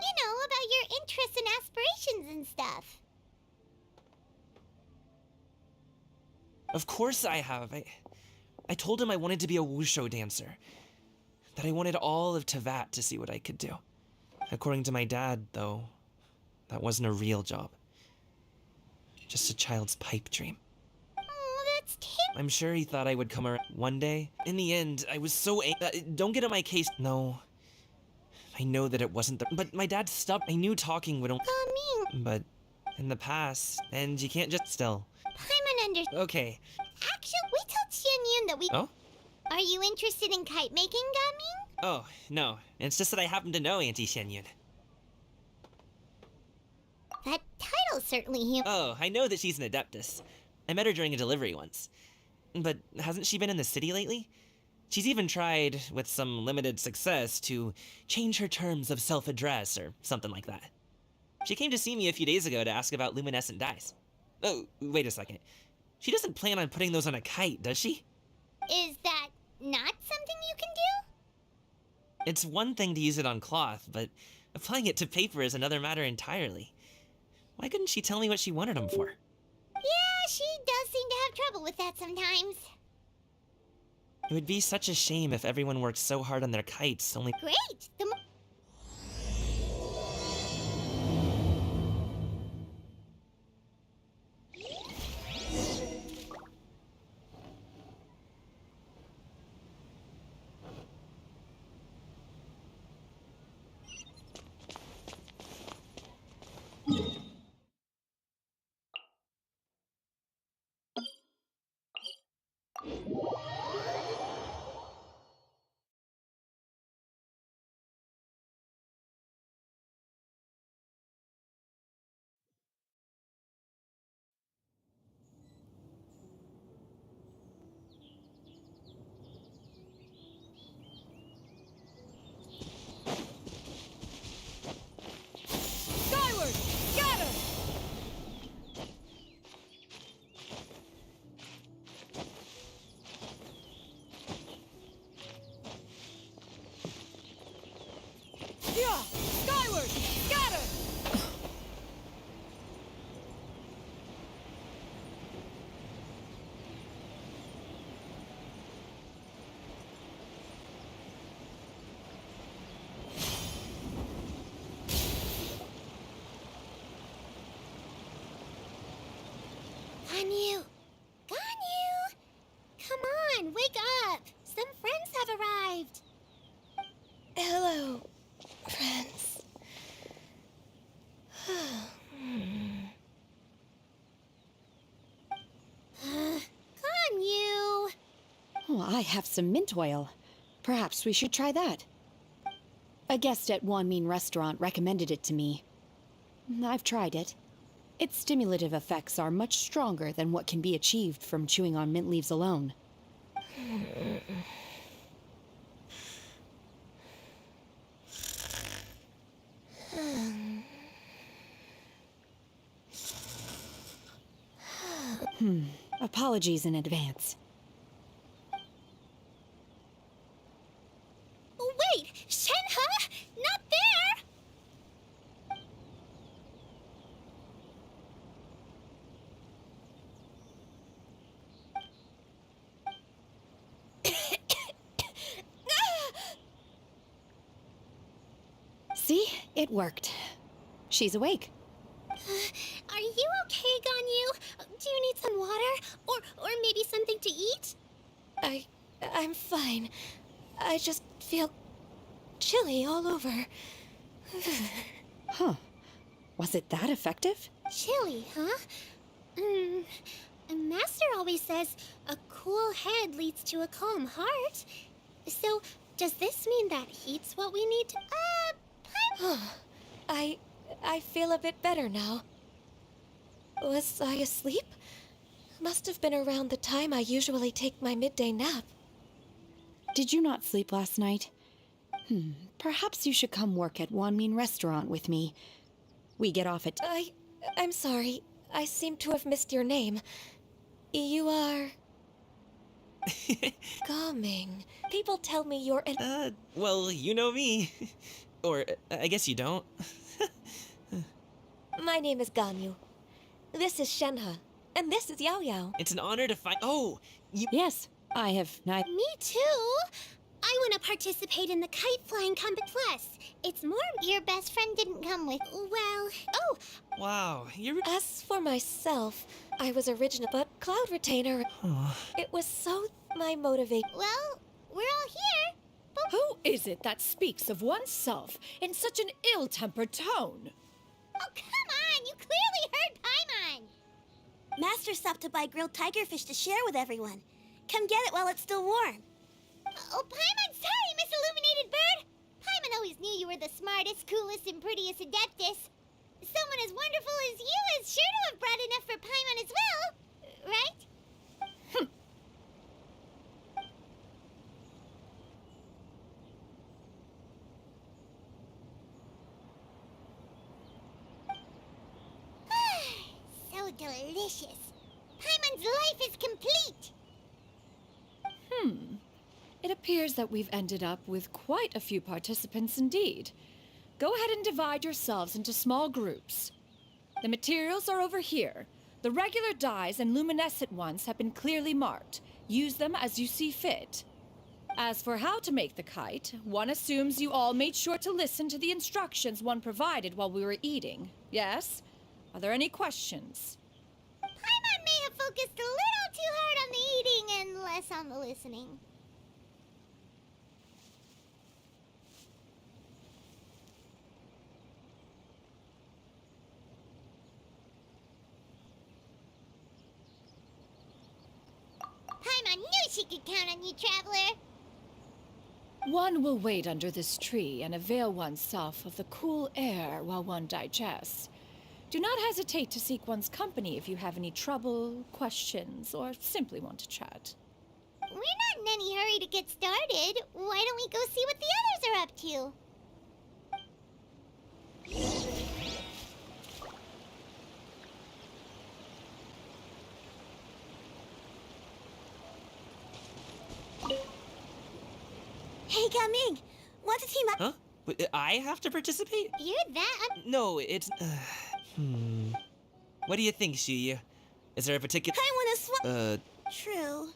You know, about your interests and aspirations and stuff. Of course I have. I told him I wanted to be a wushu dancer. That I wanted all of Tevat to see what I could do. According to my dad, though, that wasn't a real job. Just a child's pipe dream. Oh, that's I'm sure he thought I would come around one day. In the end, I was so don't get on my case. No. I know that it wasn't but my dad stopped. I knew talking would only... But in the past, and you can't just still. Paimon Okay. Actually, we told Xianyun that we... Oh? Are you interested in kite making, Gaming? Oh, no. It's just that I happen to know Auntie Xianyun. That title's certainly him. Oh, I know that she's an adeptus. I met her during a delivery once. But hasn't she been in the city lately? She's even tried, with some limited success, to change her terms of self-address or something like that. She came to see me a few days ago to ask about luminescent dyes. Oh, wait a second. She doesn't plan on putting those on a kite, does she? Is that not something you can do? It's one thing to use it on cloth, but applying it to paper is another matter entirely. Why couldn't she tell me what she wanted them for? Yeah, she does seem to have trouble with that sometimes. It would be such a shame if everyone worked so hard on their kites, only... Great! Skyward! Scatter! Yeah! Skyward! Scatter! Ganyu! Ganyu! Come on, wake up! Some friends have arrived. Hello, friends. Ganyu! Oh, I have some mint oil. Perhaps we should try that. A guest at Wanmin Restaurant recommended it to me. I've tried it. Its stimulative effects are much stronger than what can be achieved from chewing on mint leaves alone. Apologies in advance. Wait! Shenhe? Not there! See? It worked. She's awake. Are you okay, Ganyu? Do you need some water? Or maybe something to eat? I'm fine. I just feel chilly all over. Huh. Was it that effective? Chilly, huh? Master always says a cool head leads to a calm heart. So, does this mean that heat's what we need to... I feel a bit better now. Was I asleep? Must have been around the time I usually take my midday nap. Did you not sleep last night? Perhaps you should come work at Wanmin Restaurant with me. We get off at... I'm sorry. I seem to have missed your name. You are... Calming. People tell me you're an... Well, you know me. Or, I guess you don't. My name is Ganyu. This is Shenhe. And this is Yao Yao. It's an honor to find... Oh, you... Yes, I have not... Me too! I want to participate in the kite flying competition. Plus, it's more... Your best friend didn't come with... Well... Oh! Wow, you're... As for myself, I was original, but Cloud Retainer... It was so... my motivate... Well, we're all here. But... Who is it that speaks of oneself in such an ill-tempered tone? Oh, come on! You clearly heard Paimon! Master stopped to buy grilled tigerfish to share with everyone. Come get it while it's still warm. Oh, Paimon, sorry, Miss Illuminated Bird! Paimon always knew you were the smartest, coolest, and prettiest Adeptus. Someone as wonderful as you is sure to have brought enough for Paimon as well, right? So delicious. Paimon's life is complete. It appears that we've ended up with quite a few participants indeed. Go ahead and divide yourselves into small groups. The materials are over here. The regular dyes and luminescent ones have been clearly marked. Use them as you see fit. As for how to make the kite, one assumes you all made sure to listen to the instructions one provided while we were eating. Yes? Are there any questions? Paimon may have focused a little too hard on the eating and less on the listening. Paimon knew she could count on you, Traveler. One will wait under this tree and avail oneself of the cool air while one digests. Do not hesitate to seek one's company if you have any trouble, questions, or simply want to chat. We're not in any hurry to get started. Why don't we go see what the others are up to? Hey, Gaming! Want to team up? Huh? Wait, I have to participate? You're that... No, it's... What do you think, Shuyu? Is there a particular... I want to True.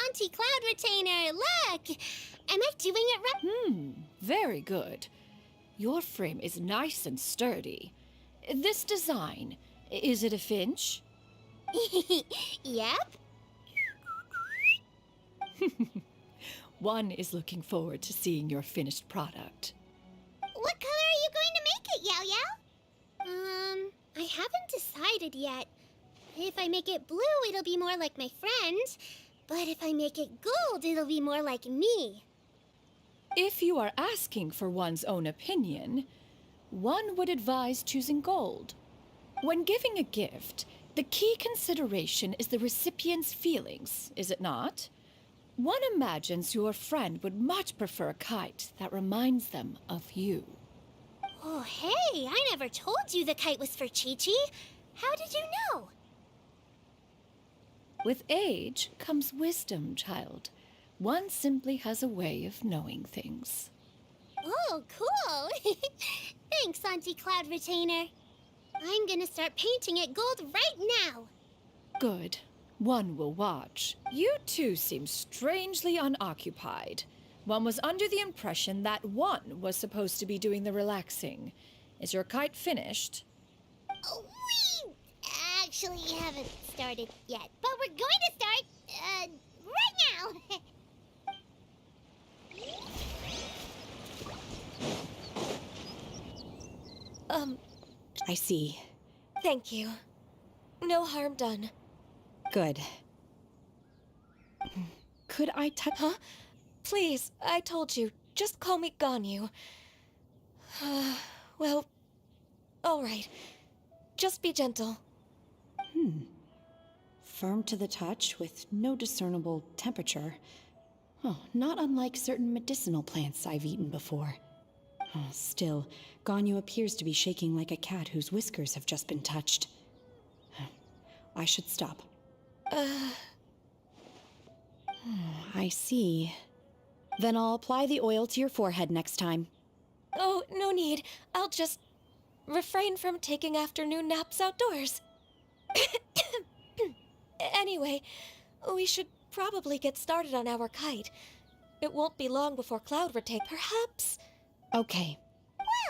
Auntie Cloud Retainer, look! Am I doing it right? Very good. Your frame is nice and sturdy. This design, is it a finch? Yep. One is looking forward to seeing your finished product. What color are you going to make it, Yao Yao? I haven't decided yet. If I make it blue, it'll be more like my friend. But if I make it gold, it'll be more like me. If you are asking for one's own opinion, one would advise choosing gold. When giving a gift, the key consideration is the recipient's feelings, is it not? One imagines your friend would much prefer a kite that reminds them of you. Oh, hey, I never told you the kite was for Chi-Chi. How did you know? With age comes wisdom, child. One simply has a way of knowing things. Oh, cool. Thanks, Auntie Cloud Retainer. I'm gonna start painting it gold right now. Good. One will watch. You two seem strangely unoccupied. One was under the impression that one was supposed to be doing the relaxing. Is your kite finished? We actually haven't started yet, but we're going to start, right now. I see. Thank you. No harm done. Good. Could I touch? Huh? Please, I told you. Just call me Ganyu. Well, all right. Just be gentle. Firm to the touch with no discernible temperature. Oh, not unlike certain medicinal plants I've eaten before. Oh, still, Ganyu appears to be shaking like a cat whose whiskers have just been touched. I should stop. I see. Then I'll apply the oil to your forehead next time. Oh, no need. I'll just refrain from taking afternoon naps outdoors. Anyway, we should probably get started on our kite. It won't be long before Cloud retake. Perhaps. Okay.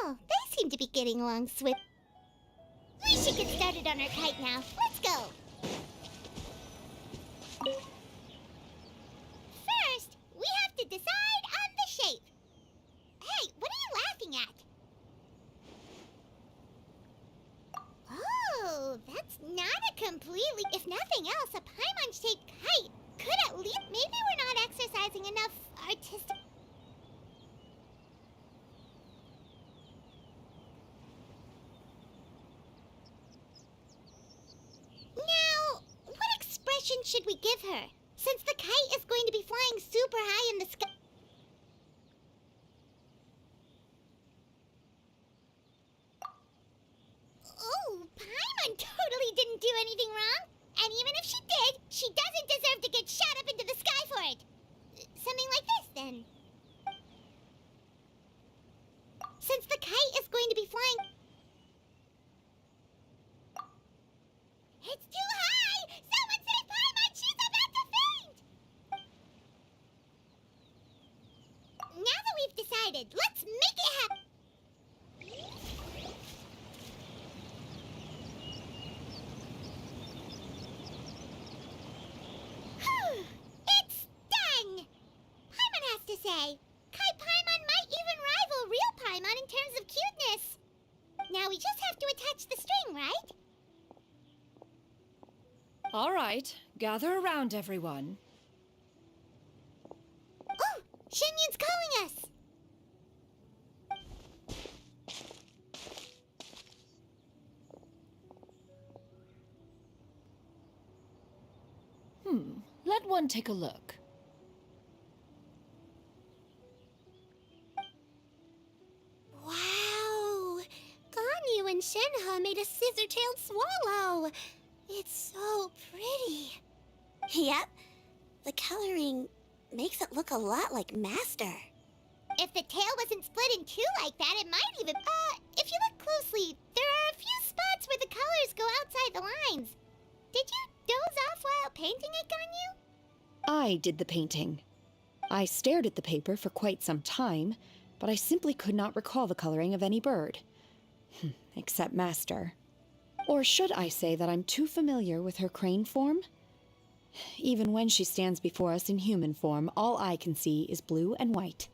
Well, they seem to be getting along swift. We should get started on our kite now. Let's go. First, we have to decide on the shape. Hey, what are you laughing at? Oh, that's not a completely... If nothing else, a Paimon-shaped kite could at least... Maybe we're not exercising enough artistic... Now, what expression should we give her? Since the kite is going to be flying super high in the sky... Oh, Paimon totally didn't do anything wrong. And even if she did, she doesn't deserve to get shot up into the sky for it. Something like this, then. Since the kite is going to be flying... It's too high! Someone save Paimon! She's about to faint! Now that we've decided, let's make it happen! It's done! Paimon has to say. Kai Paimon might even rival real Paimon in terms of cuteness. Now we just have to attach the string, right? All right, gather around, everyone. Oh, Shenyun's calling us! Let one take a look. Wow! Ganyu and Shenhe made a scissor-tailed swallow. It's so pretty. Yep. The coloring makes it look a lot like Master. If the tail wasn't split in two like that, it might even... if you look closely, there are a few spots where the colors go outside the lines. Did you doze off while painting it, Ganyu? I did the painting. I stared at the paper for quite some time, but I simply could not recall the coloring of any bird. Except Master. Or should I say that I'm too familiar with her crane form? Even when she stands before us in human form, all I can see is blue and white.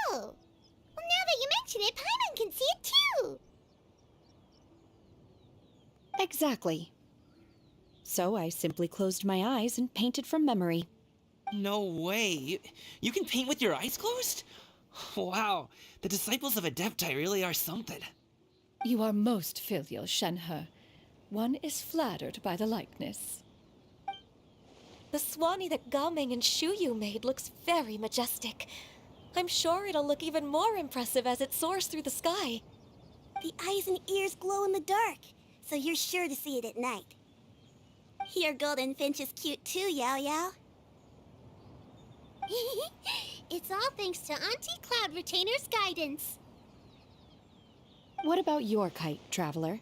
Oh. Well, now that you mention it, Paimon can see it too. Exactly. So I simply closed my eyes and painted from memory. No way. You can paint with your eyes closed? Wow, the disciples of Adepti really are something. You are most filial, Shenhe. One is flattered by the likeness. The Swanee that Gaming and Shuyu made looks very majestic. I'm sure it'll look even more impressive as it soars through the sky. The eyes and ears glow in the dark, so you're sure to see it at night. Your golden finch is cute too, Yao Yao. It's all thanks to Auntie Cloud Retainer's guidance. What about your kite, Traveler?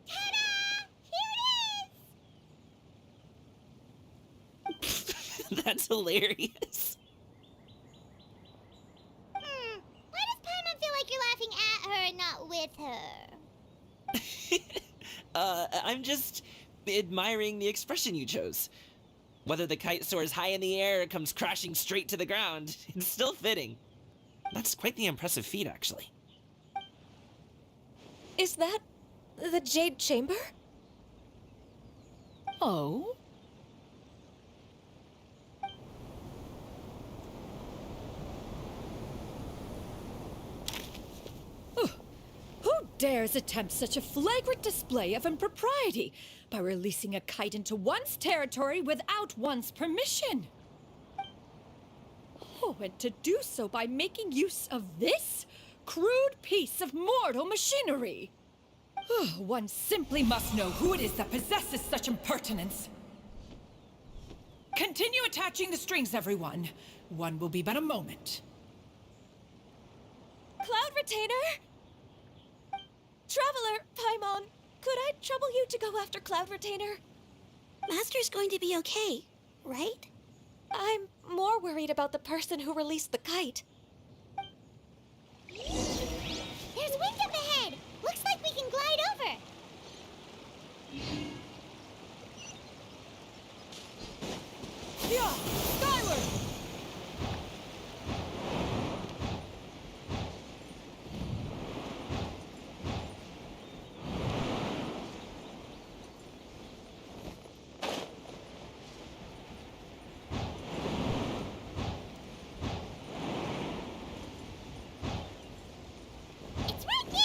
Ta-da! Here it is! That's hilarious. Why with her? I'm just admiring the expression you chose. Whether the kite soars high in the air or comes crashing straight to the ground, it's still fitting. That's quite the impressive feat, actually. Is that the Jade Chamber? Oh? Who dares attempt such a flagrant display of impropriety by releasing a kite into one's territory without one's permission? Oh, and to do so by making use of this crude piece of mortal machinery. One simply must know who it is that possesses such impertinence. Continue attaching the strings, everyone. One will be but a moment. Cloud Retainer! Traveler, Paimon, could I trouble you to go after Cloud Retainer? Master's going to be okay, right? I'm more worried about the person who released the kite. There's wind up ahead! Looks like we can glide over! Yeah! Skyward! It's right there!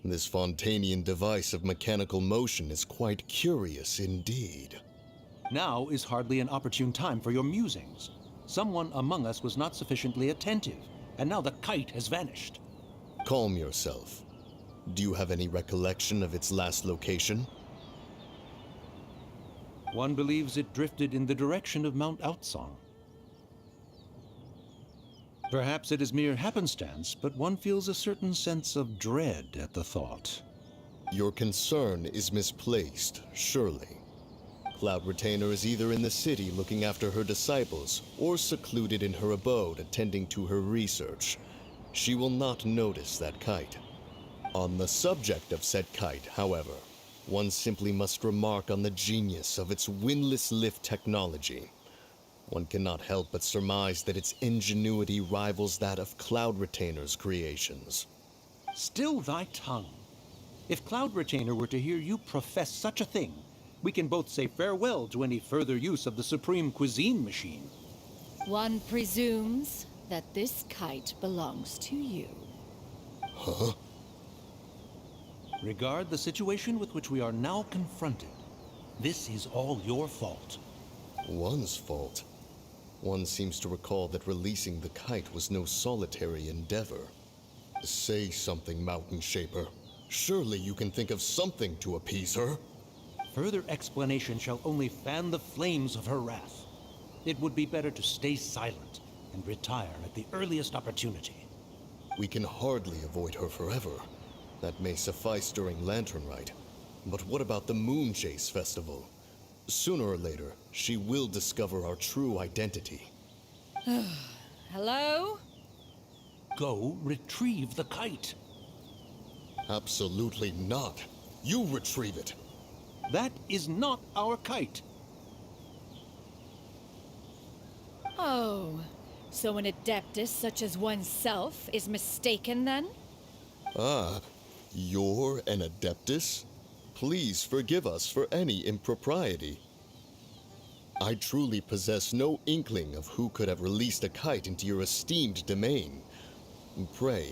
This Fontanian device of mechanical motion is quite curious indeed. Now is hardly an opportune time for your musings. Someone among us was not sufficiently attentive, and now the kite has vanished. Calm yourself. Do you have any recollection of its last location? One believes it drifted in the direction of Mount Outsong. Perhaps it is mere happenstance, but one feels a certain sense of dread at the thought. Your concern is misplaced, surely. Cloud Retainer is either in the city looking after her disciples, or secluded in her abode attending to her research. She will not notice that kite. On the subject of said kite, however, one simply must remark on the genius of its windless lift technology. One cannot help but surmise that its ingenuity rivals that of Cloud Retainer's creations. Still thy tongue. If Cloud Retainer were to hear you profess such a thing, we can both say farewell to any further use of the Supreme Cuisine Machine. One presumes that this kite belongs to you. Huh? Regard the situation with which we are now confronted. This is all your fault. One's fault? One seems to recall that releasing the kite was no solitary endeavor. Say something, Mountain Shaper. Surely you can think of something to appease her. Further explanation shall only fan the flames of her wrath. It would be better to stay silent and retire at the earliest opportunity. We can hardly avoid her forever. That may suffice during Lantern Rite. But what about the Moon Chase Festival? Sooner or later, she will discover our true identity. Hello? Go retrieve the kite. Absolutely not. You retrieve it. That is not our kite. Oh, so an adeptus such as oneself is mistaken then? Ah, you're an adeptus? Please forgive us for any impropriety. I truly possess no inkling of who could have released a kite into your esteemed domain. Pray,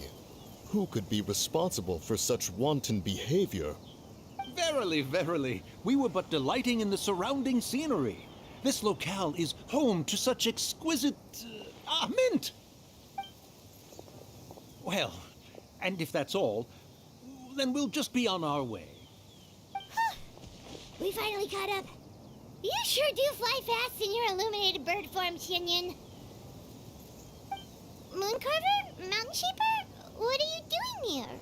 who could be responsible for such wanton behavior? Verily, verily, we were but delighting in the surrounding scenery. This locale is home to such exquisite... mint! Well, and if that's all, then we'll just be on our way. We finally caught up. You sure do fly fast in your illuminated bird form, Xinyan. Mooncarver? Mountain Shaper? What are you doing here?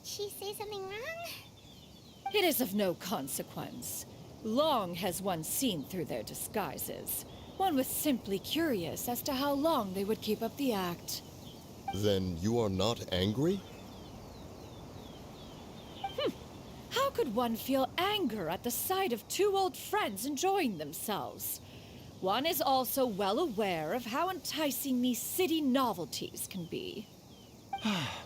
she say something wrong? It is of no consequence. Long has one seen through their disguises. One was simply curious as to how long they would keep up the act. Then you are not angry? How could one feel anger at the sight of two old friends enjoying themselves? One is also well aware of how enticing these city novelties can be.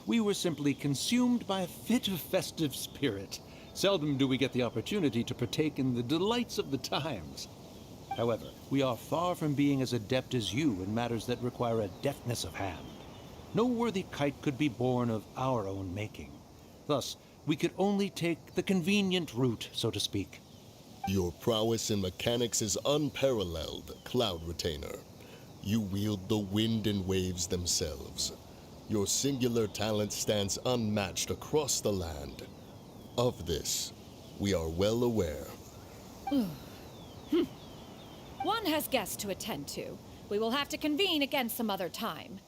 We were simply consumed by a fit of festive spirit. Seldom do we get the opportunity to partake in the delights of the times. However, we are far from being as adept as you in matters that require a deftness of hand. No worthy kite could be born of our own making. Thus, we could only take the convenient route, so to speak. Your prowess in mechanics is unparalleled, Cloud Retainer. You wield the wind and waves themselves. Your singular talent stands unmatched across the land. Of this, we are well aware. One has guests to attend to. We will have to convene again some other time.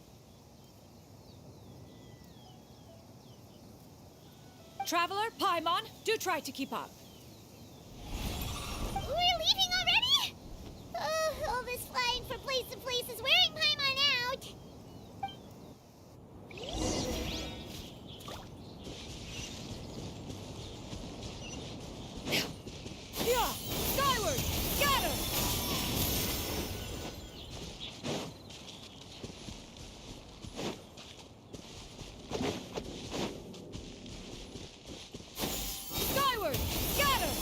Traveler, Paimon, do try to keep up. We're leaving already? All this flying from place to place is wearing Paimon out. Yeah! Skyward! Scatter! Skyward! Scatter!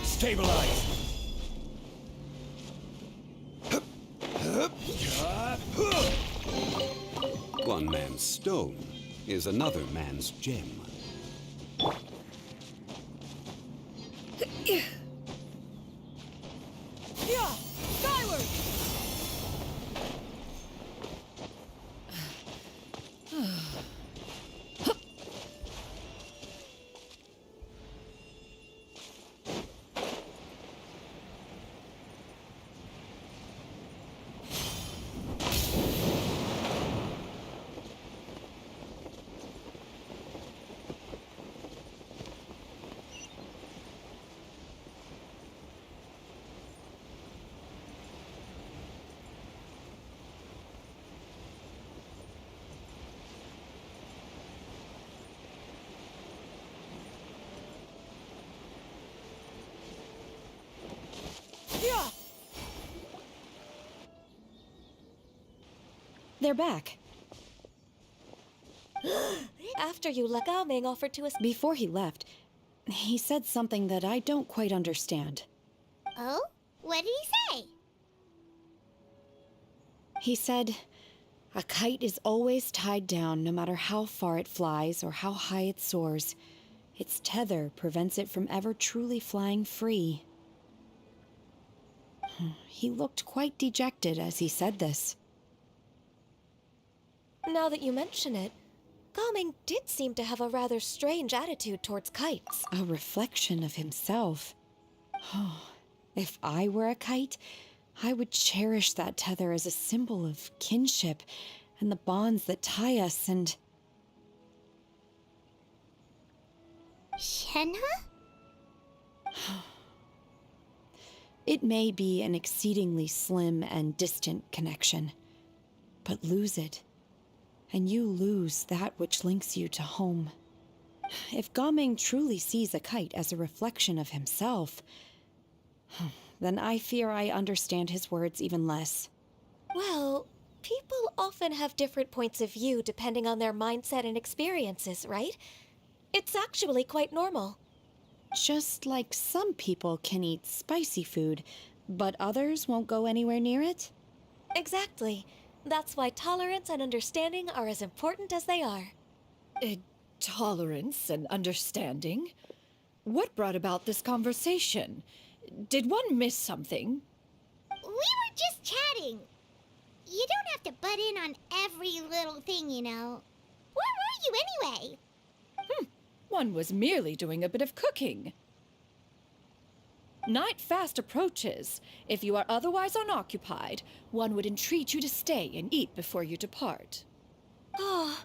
Stabilize! One man's stone is another man's gem. Yeah! Skyward! Yeah! They're back. After you left, Gaming offered to us. Before he left, he said something that I don't quite understand. Oh? What did he say? He said, a kite is always tied down no matter how far it flies or how high it soars. Its tether prevents it from ever truly flying free. He looked quite dejected as he said this. Now that you mention it, Gaming did seem to have a rather strange attitude towards kites. A reflection of himself. Oh, if I were a kite, I would cherish that tether as a symbol of kinship and the bonds that tie us and... Shenhe? It may be an exceedingly slim and distant connection, but lose it, and you lose that which links you to home. If Gaming truly sees a kite as a reflection of himself, then I fear I understand his words even less. Well, people often have different points of view depending on their mindset and experiences, right? It's actually quite normal. Just like some people can eat spicy food, but others won't go anywhere near it? Exactly. That's why tolerance and understanding are as important as they are. Tolerance and understanding. What brought about this conversation? Did one miss something? We were just chatting. You don't have to butt in on every little thing, you know. Where were you anyway? One was merely doing a bit of cooking. Night fast approaches. If you are otherwise unoccupied, one would entreat you to stay and eat before you depart. Oh,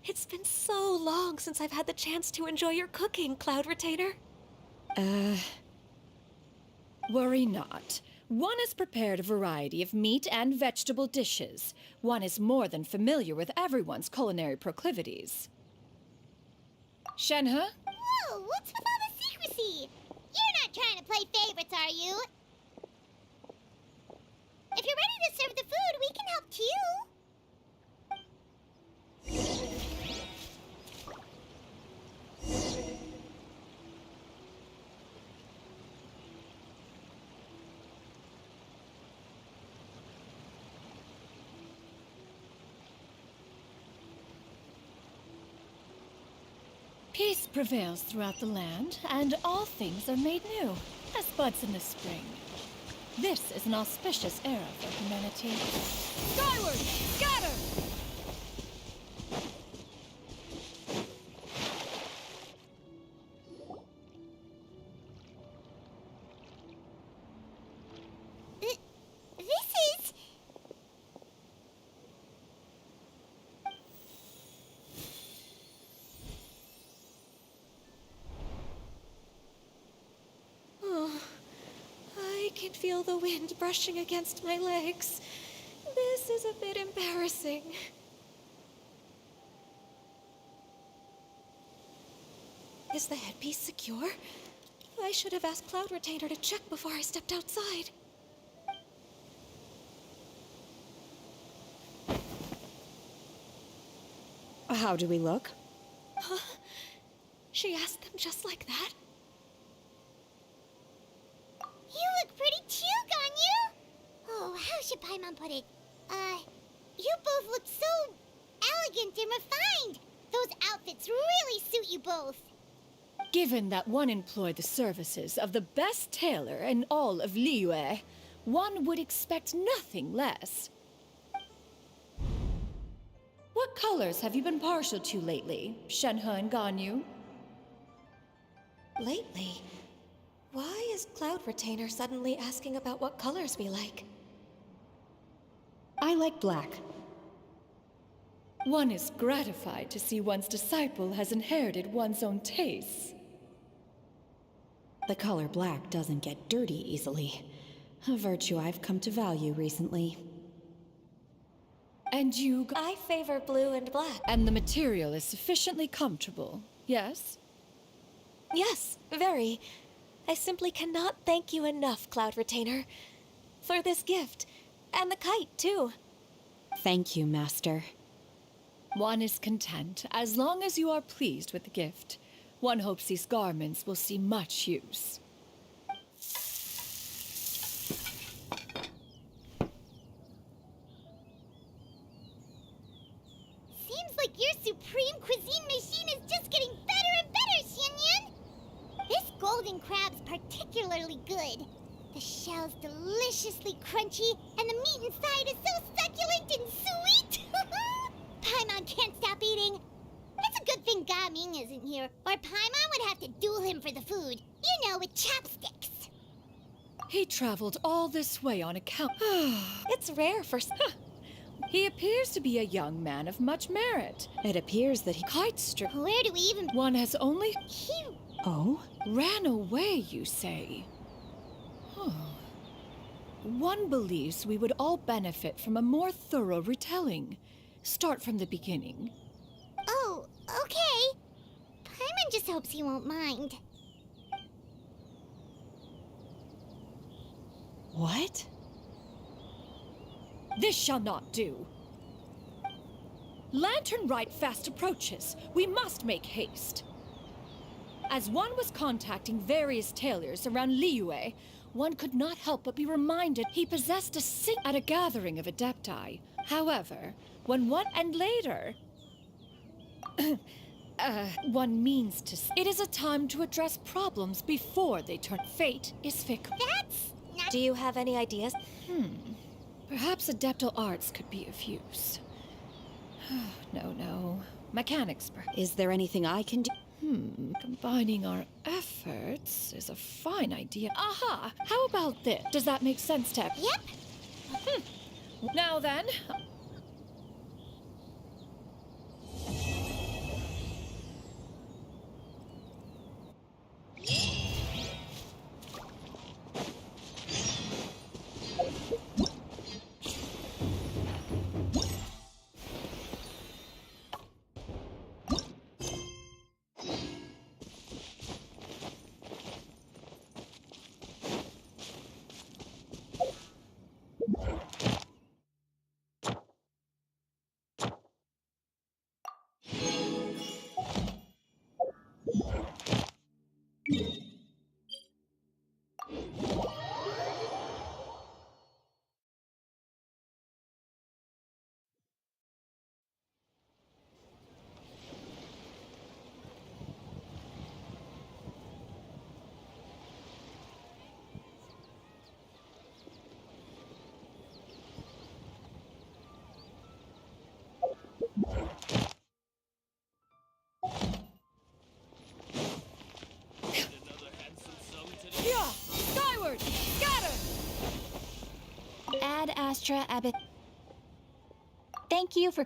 it's been so long since I've had the chance to enjoy your cooking, Cloud Retainer. Worry not. One has prepared a variety of meat and vegetable dishes. One is more than familiar with everyone's culinary proclivities. Shenhe? Whoa, what's with all the secrecy? You're not trying to play favorites, are you? If you're ready to serve the food, we can help too. Peace prevails throughout the land, and all things are made new, as buds in the spring. This is an auspicious era for humanity. Skyward! Scatter! This is... Oh, I can feel the wind brushing against my legs. This is a bit embarrassing. Is the headpiece secure? I should have asked Cloud Retainer to check before I stepped outside. How do we look? Huh? She asked them just like that? You look pretty too, Ganyu! Oh, how should Paimon put it? You both look so elegant and refined. Those outfits really suit you both. Given that one employed the services of the best tailor in all of Liyue, one would expect nothing less. What colors have you been partial to lately, Shenhe and Ganyu? Lately? Why is Cloud Retainer suddenly asking about what colors we like? I like black. One is gratified to see one's disciple has inherited one's own tastes. The color black doesn't get dirty easily. A virtue I've come to value recently. And you... I favor blue and black. And the material is sufficiently comfortable, yes? Yes, very. I simply cannot thank you enough, Cloud Retainer, for this gift. And the kite, too. Thank you, Master. One is content, as long as you are pleased with the gift. One hopes these garments will see much use. Seems like your supreme cuisine machine is just getting better and better, Xianyun! This golden crab's particularly good. The shell's deliciously crunchy, and the meat inside is so succulent and sweet! Paimon can't stop eating. It's a good thing Gaming isn't here, or Paimon would have to duel him for the food. You know, with chopsticks. He traveled all this way on account... It's rare for... He appears to be a young man of much merit. It appears that he... Kite strip... Where do we even... One has only... He... Oh? Ran away, you say? One believes we would all benefit from a more thorough retelling. Start from the beginning. Oh, okay. Paimon just hopes he won't mind. What? This shall not do. Lantern Rite fast approaches. We must make haste. As one was contacting various tailors around Liyue, one could not help but be reminded he possessed a sing at a gathering of adepti. However, when one and later... one means to say. It is a time to address problems before they turn. Fate is fickle. That's not. Do you have any ideas? Perhaps adeptal arts could be of use. No. Mechanics, perhaps. Is there anything I can do? Combining our efforts is a fine idea. Aha! How about this? Does that make sense, Tep? Yep. Now then. Yeah! Skyward! Scatter! Ad Astra Abbot. Thank you for